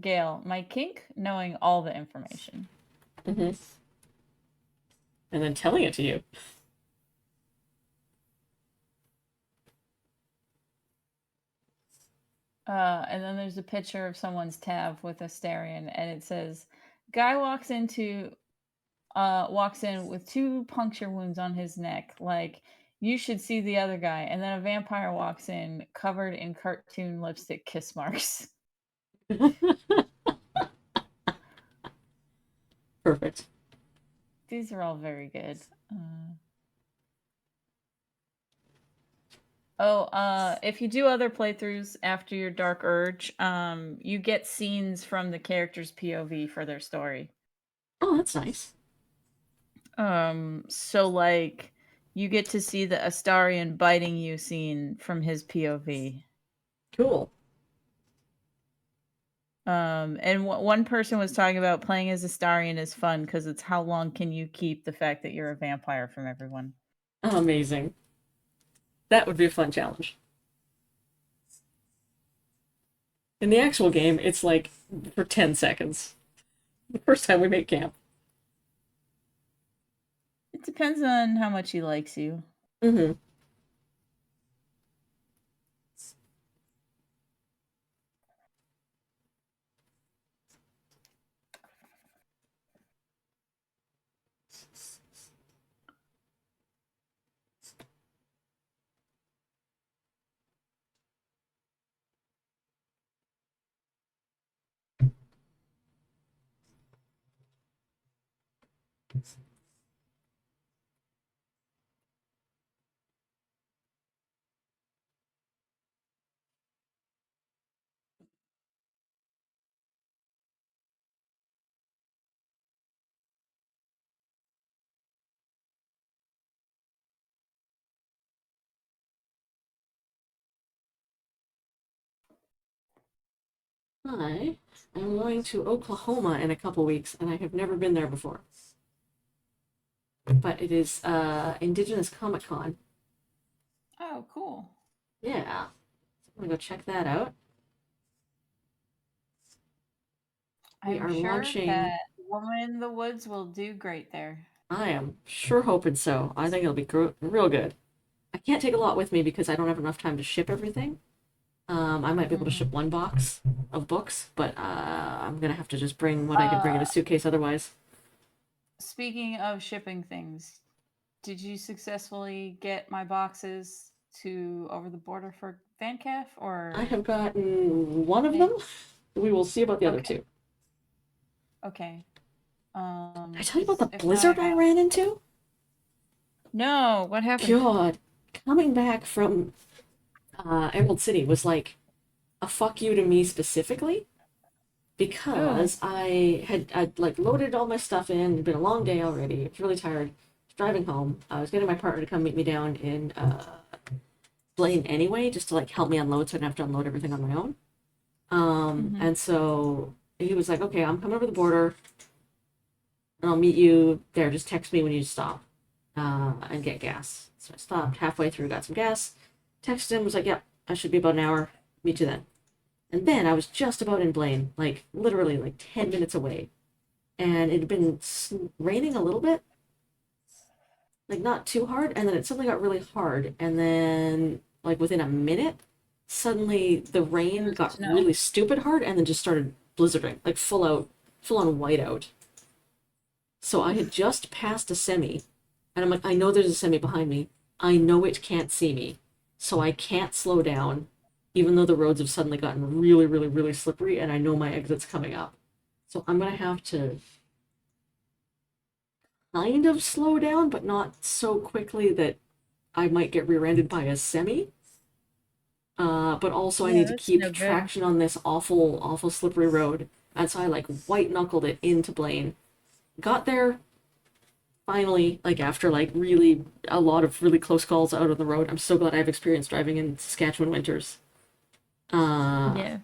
Gale. My kink? Knowing all the information.
And then telling it to you.
And then there's a picture of someone's tab with Astarion, and it says, "Guy walks in with 2 puncture wounds on his neck. Like, you should see the other guy." And then a vampire walks in, covered in cartoon lipstick kiss marks.
Perfect.
These are all very good. If you do other playthroughs after your Dark Urge, you get scenes from the character's POV for their story.
Oh, that's nice.
So like you get to see the Astarion biting you scene from his POV.
Cool.
And one person was talking about playing as Astarion is fun because it's how long can you keep the fact that you're a vampire from everyone.
Amazing. That would be a fun challenge. In the actual game, it's like for 10 seconds. The first time we make camp.
It depends on how much he likes you.
I am going to Oklahoma in a couple weeks, and I have never been there before. But it is Indigenous Comic Con.
Oh, cool.
Yeah. I'm gonna go check that out. We
I'm
are
sure
launching.
that Woman in the Woods will do great there.
I am sure hoping so. I think it'll be real good. I can't take a lot with me because I don't have enough time to ship everything. I might be able to ship 1 box of books, but I'm gonna have to just bring what I can bring in a suitcase otherwise.
Speaking of shipping things, did you successfully get my boxes to over the border for VanCaf, or?
I have gotten 1 of them. We will see about the other 2.
Okay.
Did I tell you about the blizzard I ran into?
No, what happened?
God, coming back from Emerald City was like a fuck you to me specifically because I'd like loaded all my stuff in. It'd been a long day already. I was really tired. Driving home, I was getting my partner to come meet me down in Blaine anyway, just to like help me unload, so I didn't have to unload everything on my own. And so he was like, "Okay, I'm coming over the border, and I'll meet you there. Just text me when you stop." and get gas. So I stopped halfway through, got some gas, texted him, was like, "Yep, I should be about an hour. Meet you then." And then I was just about in Blaine, like literally like 10 minutes away. And it had been raining a little bit, like not too hard. And then it suddenly got really hard. And then, like within a minute, suddenly the rain got
Snow.
really stupid hard and then just started blizzarding, like full on whiteout. So I had just passed a semi, and I'm like, I know there's a semi behind me. I know it can't see me. So I can't slow down, even though the roads have suddenly gotten really, really, really slippery, and I know my exit's coming up. So I'm gonna have to kind of slow down, but not so quickly that I might get rear-ended by a semi. But also I
Yeah,
need to
that's
keep
no good.
traction on this awful, awful slippery road. And so I like white knuckled it into Blaine. Got there finally, like after like really a lot of really close calls out on the road. I'm so glad I have experience driving in Saskatchewan winters.
Yeah.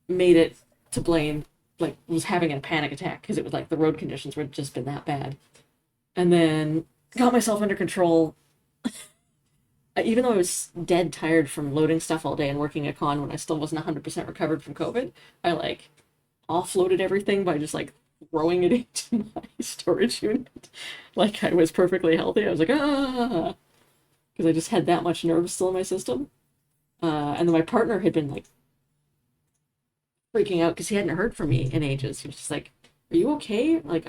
Made it to Blaine, like was having a panic attack because it was like the road conditions were just been that bad. And then got myself under control. Even though I was dead tired from loading stuff all day and working at con when I still wasn't 100% recovered from COVID, I like offloaded everything by just like throwing it into my storage unit. Like I was perfectly healthy. I was like, ah, because I just had that much nerves still in my system. And then my partner had been like freaking out because he hadn't heard from me in ages. He was just like, "Are you okay? Like,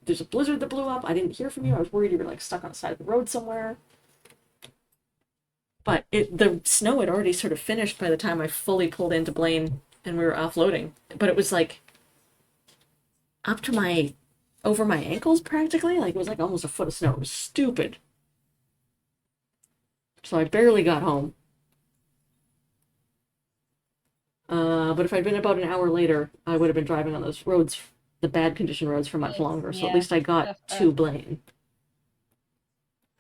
there's a blizzard that blew up. I didn't hear from you. I was worried you were like stuck on the side of the road somewhere." But the snow had already sort of finished by the time I fully pulled into Blaine and we were offloading. But it was like up to over my ankles practically. Like it was like almost a foot of snow. It was stupid. So I barely got home. But if I'd been about an hour later, I would have been driving on those roads, the bad condition roads, for much longer. So at
Yeah.
least I got to Blaine.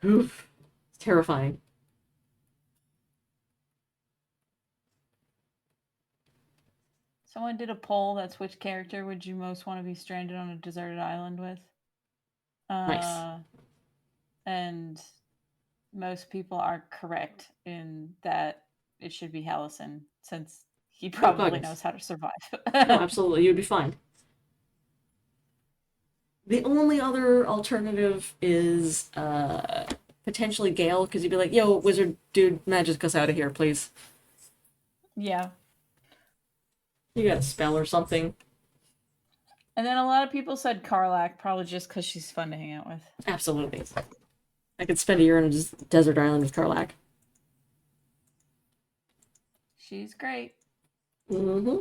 Oof. It's terrifying.
Someone did a poll that's which character would you most want to be stranded on a deserted island with?
Nice.
And most people are correct in that it should be Hallison, since he probably
yes.
knows how to survive.
No, absolutely. You'd be fine. The only other alternative is potentially Gale, because you'd be like, "Yo, wizard dude, magic us out of here, please.
Yeah.
You got a spell or something."
And then a lot of people said Karlak, probably just because she's fun to hang out with.
Absolutely. I could spend a year on a desert island with Karlak.
She's great.
Mm-hmm.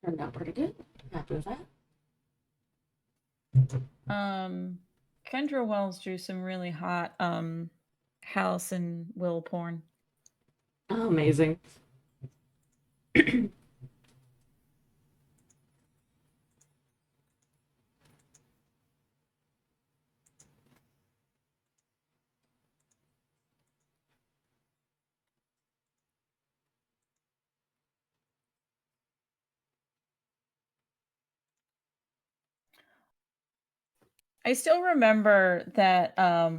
Turned out pretty good. Happy with that.
Kendra Wells drew some really hot Hallison Will porn.
Oh, amazing.
I still remember that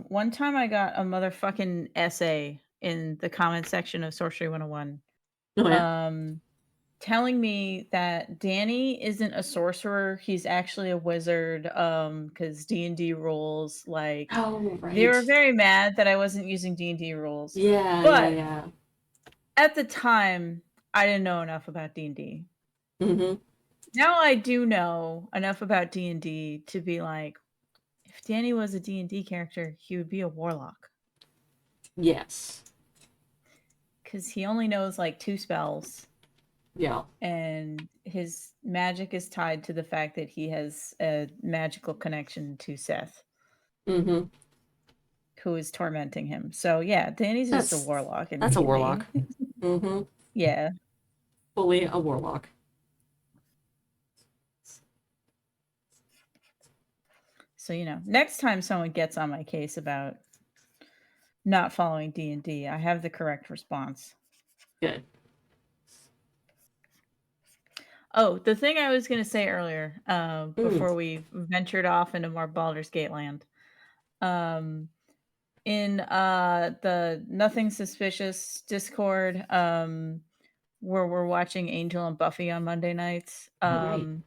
one time I got a motherfucking essay in the comment section of Sorcery 101
Oh, yeah.
telling me that Danny isn't a sorcerer, he's actually a wizard, because D&D rules, like,
Oh, right.
they were very mad that I wasn't using D&D rules.
Yeah,
But
yeah.
at the time, I didn't know enough about D&D.
Mm-hmm.
Now I do know enough about D&D to be like, if Danny was a D&D character, he would be a warlock.
Yes.
Because he only knows like 2 spells.
Yeah.
And his magic is tied to the fact that he has a magical connection to Seth.
Mm-hmm.
Who is tormenting him. So yeah, Danny's just a warlock.
That's a warlock. Mm-hmm.
Yeah.
Fully a warlock.
So, next time someone gets on my case about not following D&D, I have the correct response.
Good.
Oh, the thing I was going to say earlier,
Mm.
before we ventured off into more Baldur's Gate land, in the Nothing Suspicious Discord, where we're watching Angel and Buffy on Monday nights,
Right.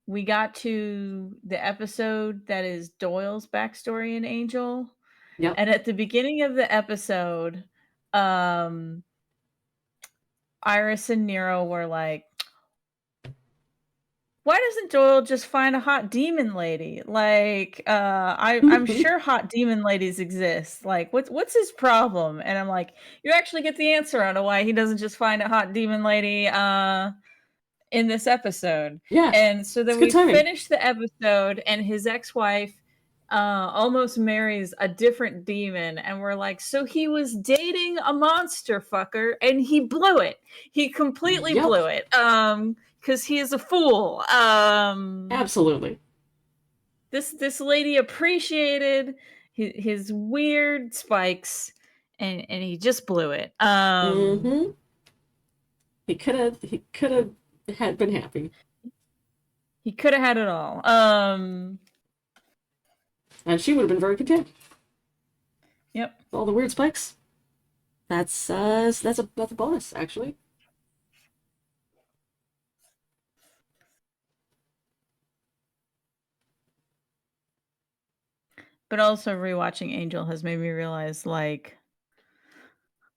we got to the episode that is Doyle's backstory in Angel.
Yep.
And at the beginning of the episode, Iris and Nero were like, why doesn't Doyle just find a hot demon lady? Like, I'm sure hot demon ladies exist. Like, what's his problem? And I'm like, you actually get the answer on why he doesn't just find a hot demon lady in this episode.
Yeah.
And so then
It's good
we
timing.
finish the episode, and his ex-wife almost marries a different demon, and we're like, so he was dating a monster fucker, and he blew it. He completely
Yep.
blew it. Because he is a fool.
Absolutely.
This lady appreciated his weird spikes, and he just blew it.
He could have had been happy.
He could have had it all.
And she would have been very content.
Yep.
All the weird spikes. That's a bonus, actually.
But also rewatching Angel has made me realize, like,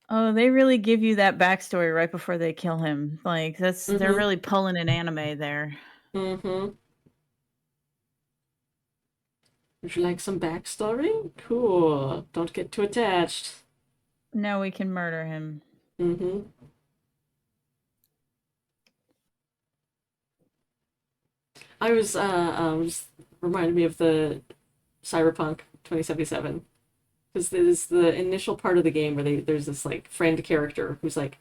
oh, they really give you that backstory right before they kill him. Like, they're really pulling an anime there.
Mm-hmm. Would you like some backstory? Cool. Don't get too attached.
Now we can murder him.
Mm-hmm. I was just reminded me of the Cyberpunk 2077. Because there's the initial part of the game where there's this like friend character who's like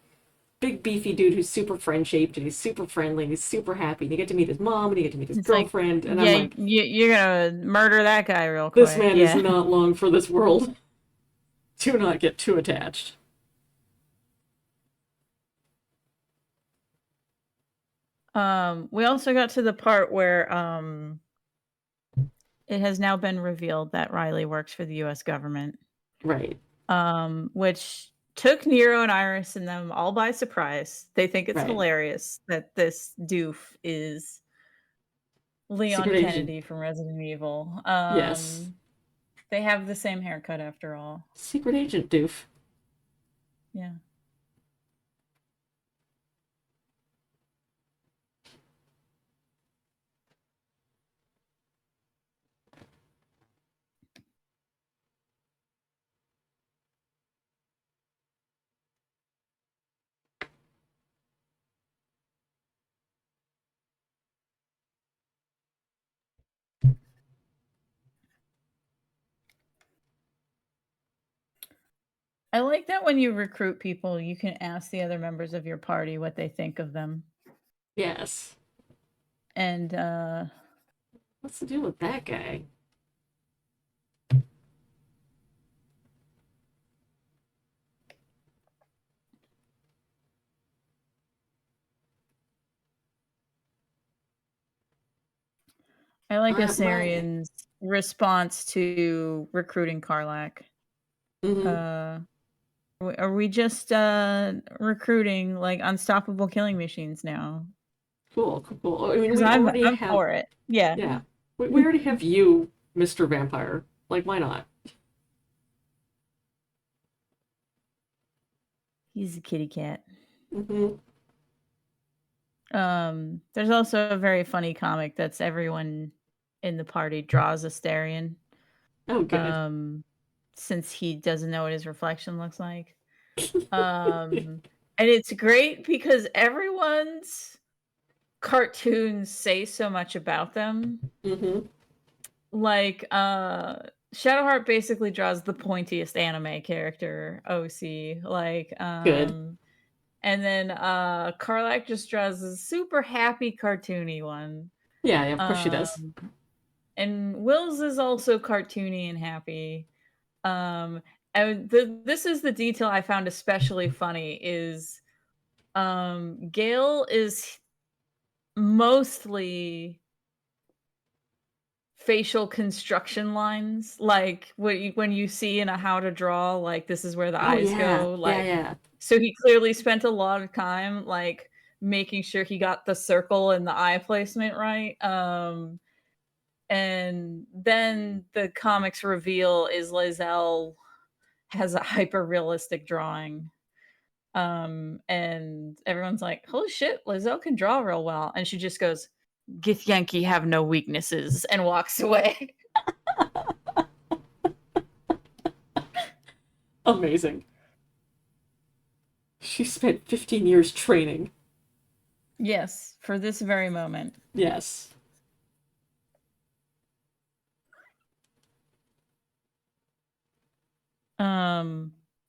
big beefy dude who's super friend shaped and he's super friendly and he's super happy and you get to meet his mom and you get to meet his girlfriend and I'm like,
you're gonna murder that guy real quick.
This man is not long for this world. Do not get too attached.
We also got to the part where it has now been revealed that Riley works for the US government.
Right.
Which took Nero and Iris and them all by surprise. They think it's hilarious that this doof is Leon
Secret
Kennedy
agent.
from Resident Evil.
Yes.
They have the same haircut after all.
Secret agent doof.
Yeah. I like that when you recruit people, you can ask the other members of your party what they think of them.
Yes.
And
what's the deal with that guy?
I like Asarian's response to recruiting Karlach.
Mm-hmm.
Are we just recruiting like unstoppable killing machines now?
Cool. I mean,
I'm for it. Yeah.
Yeah. We already have you, Mr. Vampire. Like, why not?
He's a kitty cat.
Mm-hmm.
There's also a very funny comic that's everyone in the party draws Astarion.
Oh, good.
Since he doesn't know what his reflection looks like. And it's great because everyone's cartoons say so much about them.
Mm-hmm.
Like, Shadowheart basically draws the pointiest anime character, OC. Like,
good.
And then Karlach just draws a super happy cartoony one.
Yeah, of course she does.
and Will's is also cartoony and happy. Um, and this is the detail I found especially funny is Gale is mostly facial construction lines, like when you see in a how to draw, like this is where the
Oh
eyes
yeah,
go,
yeah,
like
yeah.
so he clearly spent a lot of time like making sure he got the circle and the eye placement right. And then the comics reveal is Lizelle has a hyper realistic drawing. And everyone's like, holy shit, Lizelle can draw real well. And she just goes, Gith Yankee have no weaknesses and walks away.
Amazing. She spent 15 years training.
Yes, for this very moment.
Yes.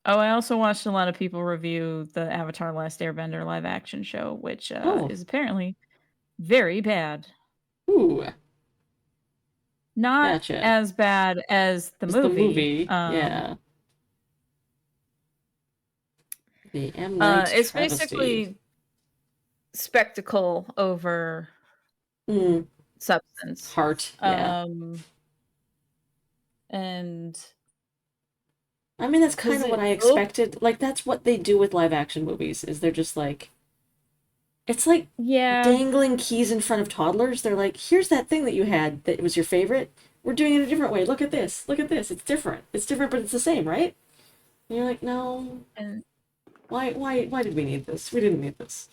Oh, I also watched a lot of people review the Avatar Last Airbender live action show, which
Oh.
is apparently very bad.
Ooh.
Not
Gotcha.
as bad as the
It's
movie.
the movie. Yeah. The M. Night
It's
travesty.
basically spectacle over substance.
Heart. Yeah.
And
I mean, that's kind
'cause
of what
it
I expected. Like, that's what they do with live action movies, is they're just like, it's like
yeah,
dangling keys in front of toddlers. They're like, here's that thing that you had that was your favorite. We're doing it a different way. Look at this. Look at this. It's different. It's different, but it's the same, right? And you're like, no.
and
Why did we need this? We didn't need this.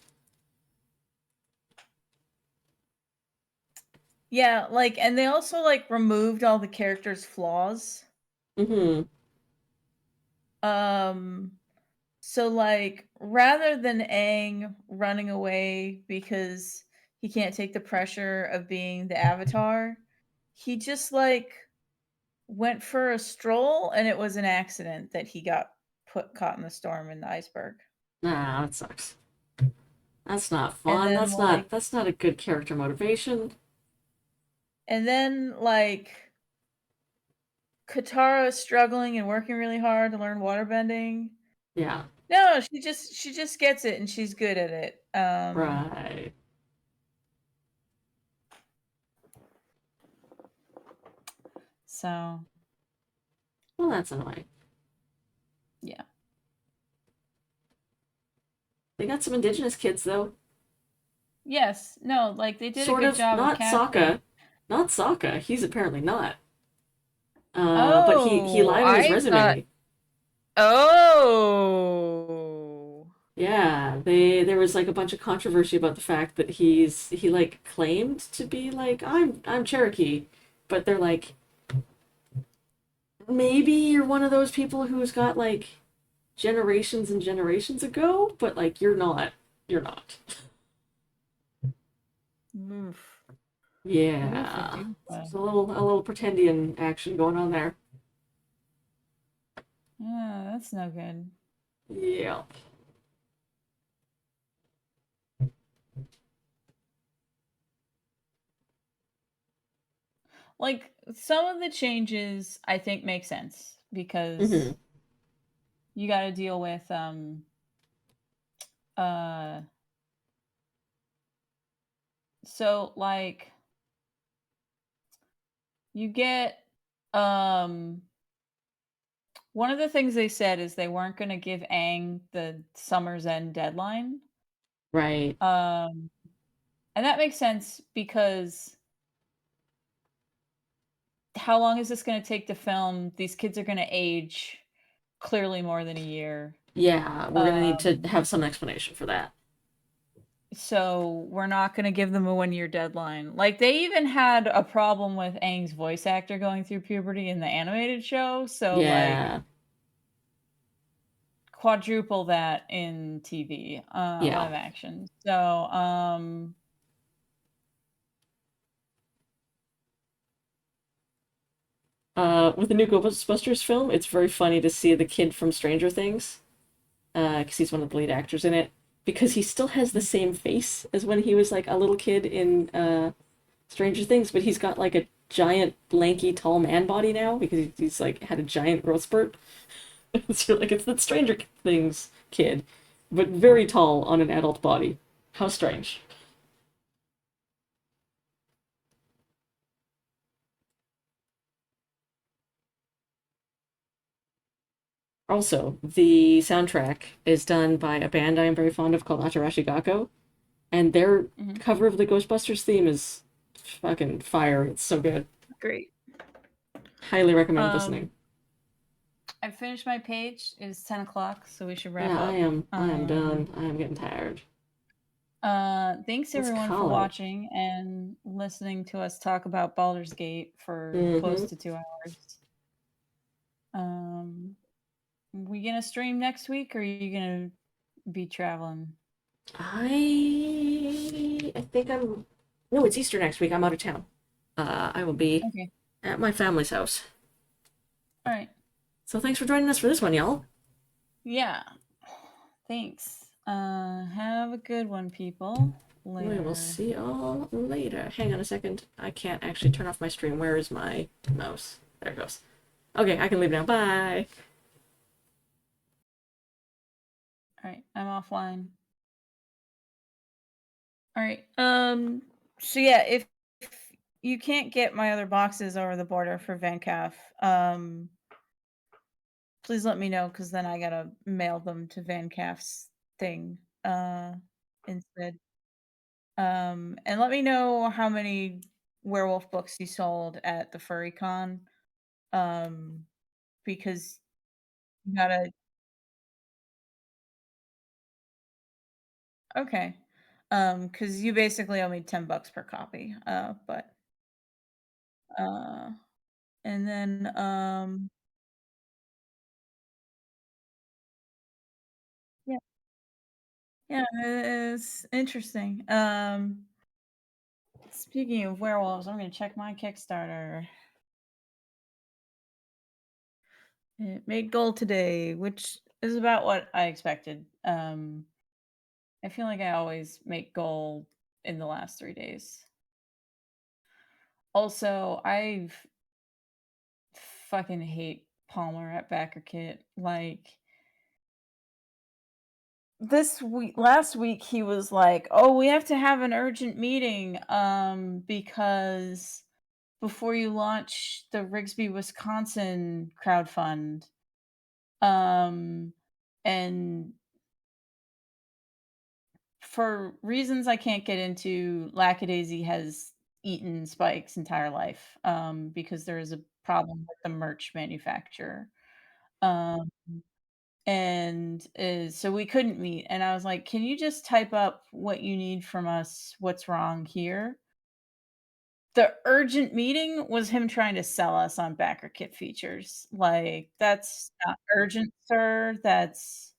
yeah, like, and they also like removed all the characters' flaws.
Mm-hmm.
So like rather than Aang running away because he can't take the pressure of being the Avatar, he just like went for a stroll and it was an accident that he got caught in the storm in the iceberg.
Nah, that sucks. That's not
And
fun.
then like
That's not a good character motivation.
and then like Katara is struggling and working really hard to learn waterbending.
Yeah.
No, she just gets it and she's good at it.
Right.
So
Well, that's annoying.
yeah.
They got some indigenous kids though.
Yes. No, like they did
Sort
a good
of.
job of
Not
casting.
Sokka. Not Sokka. He's apparently not. But he
Oh,
lied on his
I
resume.
thought. Oh.
Yeah, there was like a bunch of controversy about the fact that he like claimed to be like I'm Cherokee, but they're like maybe you're one of those people who's got like generations and generations ago, but like you're not. You're not.
Oof.
Yeah.
Oof,
There's a little pretendian action going on there.
yeah, that's no good.
Yeah.
Like some of the changes I think make sense because
Mhm.
you got to deal with uh so like you get one of the things they said is they weren't going to give Aang the summer's end deadline.
Right.
And that makes sense because how long is this going to take to film? These kids are going to age clearly more than a year.
Yeah, we're gonna need to have some explanation for that.
So we're not going to give them a 1-year deadline. Like they even had a problem with Aang's voice actor going through puberty in the animated show. So like
Yeah.
quadruple that in TV,
Yeah.
live action. So
With the new Ghostbusters film, it's very funny to see the kid from Stranger Things, because he's one of the lead actors in it, because he still has the same face as when he was like a little kid in Stranger Things, but he's got like giant, lanky, tall man body now because he's like had a giant growth spurt. So you're like, it's that Stranger Things kid, but very tall on an adult body. How strange. Also, the soundtrack is done by a band I am very fond of called Atarashi Gakko, and their
Mhm.
cover of the Ghostbusters theme is fucking fire. It's so good.
Great.
Highly recommend
Um,
listening.
I finished my page. It's 10 o'clock, so we should wrap
Yeah,
up.
I am done. I am getting tired.
Thanks
Let's
everyone for
call it.
watching and listening to us talk about Baldur's Gate for close
Mm-hmm.
to 2 hours. We gonna stream next week, or are you gonna be traveling?
I think I'm. No, it's Easter next week. I'm out of town. I will be
Okay.
at my family's house.
All right.
So thanks for joining us for this one, y'all.
Yeah. Thanks. Have a good one, people. Later.
We will see y'all later. Hang on a second. I can't actually turn off my stream. Where is my mouse? There it goes. Okay, I can leave now. Bye.
All right, I'm offline. All right. So yeah, if you can't get my other boxes over the border for VanCaf, please let me know, because then I gotta mail them to VanCaf's thing instead. And let me know how many werewolf books you sold at the FurryCon. Um, because you gotta okay. Because you basically owe me $10 per copy. But uh and then yeah, yeah, it's interesting. Speaking of werewolves, I'm gonna check my Kickstarter. It made gold today, which is about what I expected. I feel like I always make gold in the last 3 days. Also, I fucking hate Palmer at Backer Kit. Like, this week last week he was like, "Oh, we have to have an urgent meeting because before you launch the Rigsby, Wisconsin crowdfund." Um and for reasons I can't get into, Lackadaisy has eaten Spike's entire life because there is a problem with the merch manufacturer. Um and so we couldn't meet, and I was like, can you just type up what you need from us, what's wrong here? The urgent meeting was him trying to sell us on backer kit features. Like, that's not urgent, sir. That's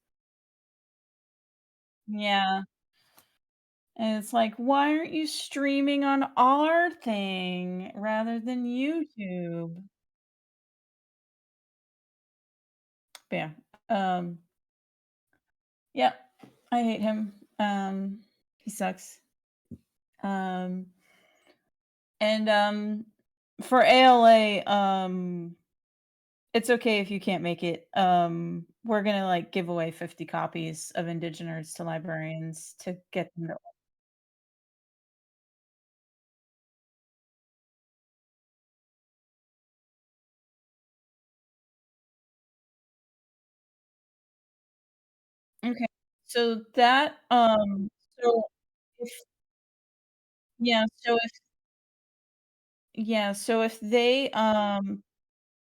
yeah. And it's like, why aren't you streaming on our thing rather than YouTube? But yeah. um yeah, I hate him. He sucks. um And for ALA, it's okay if you can't make it. We're gonna like give away 50 copies of Indigenous to librarians to get them to. Okay. So that so if yeah, so if yeah, so if they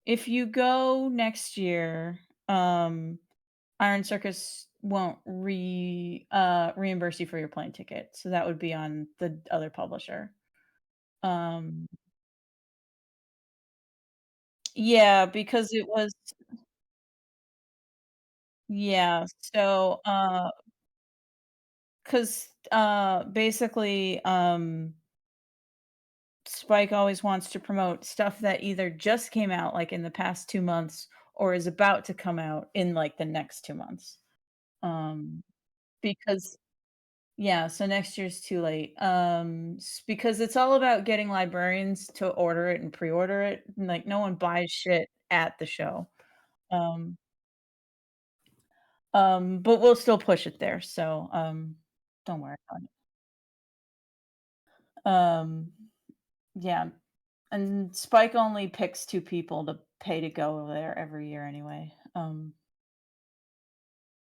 if you go next year, Iron Circus won't reimburse you for your plane ticket. So that would be on the other publisher. Um yeah, because it was yeah, so, because basically, Spike always wants to promote stuff that either just came out, like, in the past 2 months or is about to come out in, like, the next 2 months. Um, because Yeah, so next year's too late. Because it's all about getting librarians to order it and pre-order it. And, like, no one buys shit at the show. Um, but we'll still push it there. So, don't worry about it. Yeah, and Spike only picks 2 people to pay to go there every year anyway.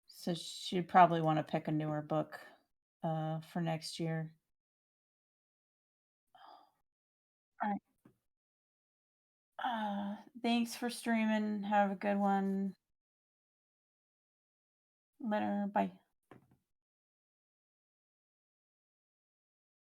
So she'd probably want to pick a newer book for next year. All right. Thanks for streaming. Have a good one. Later. Bye.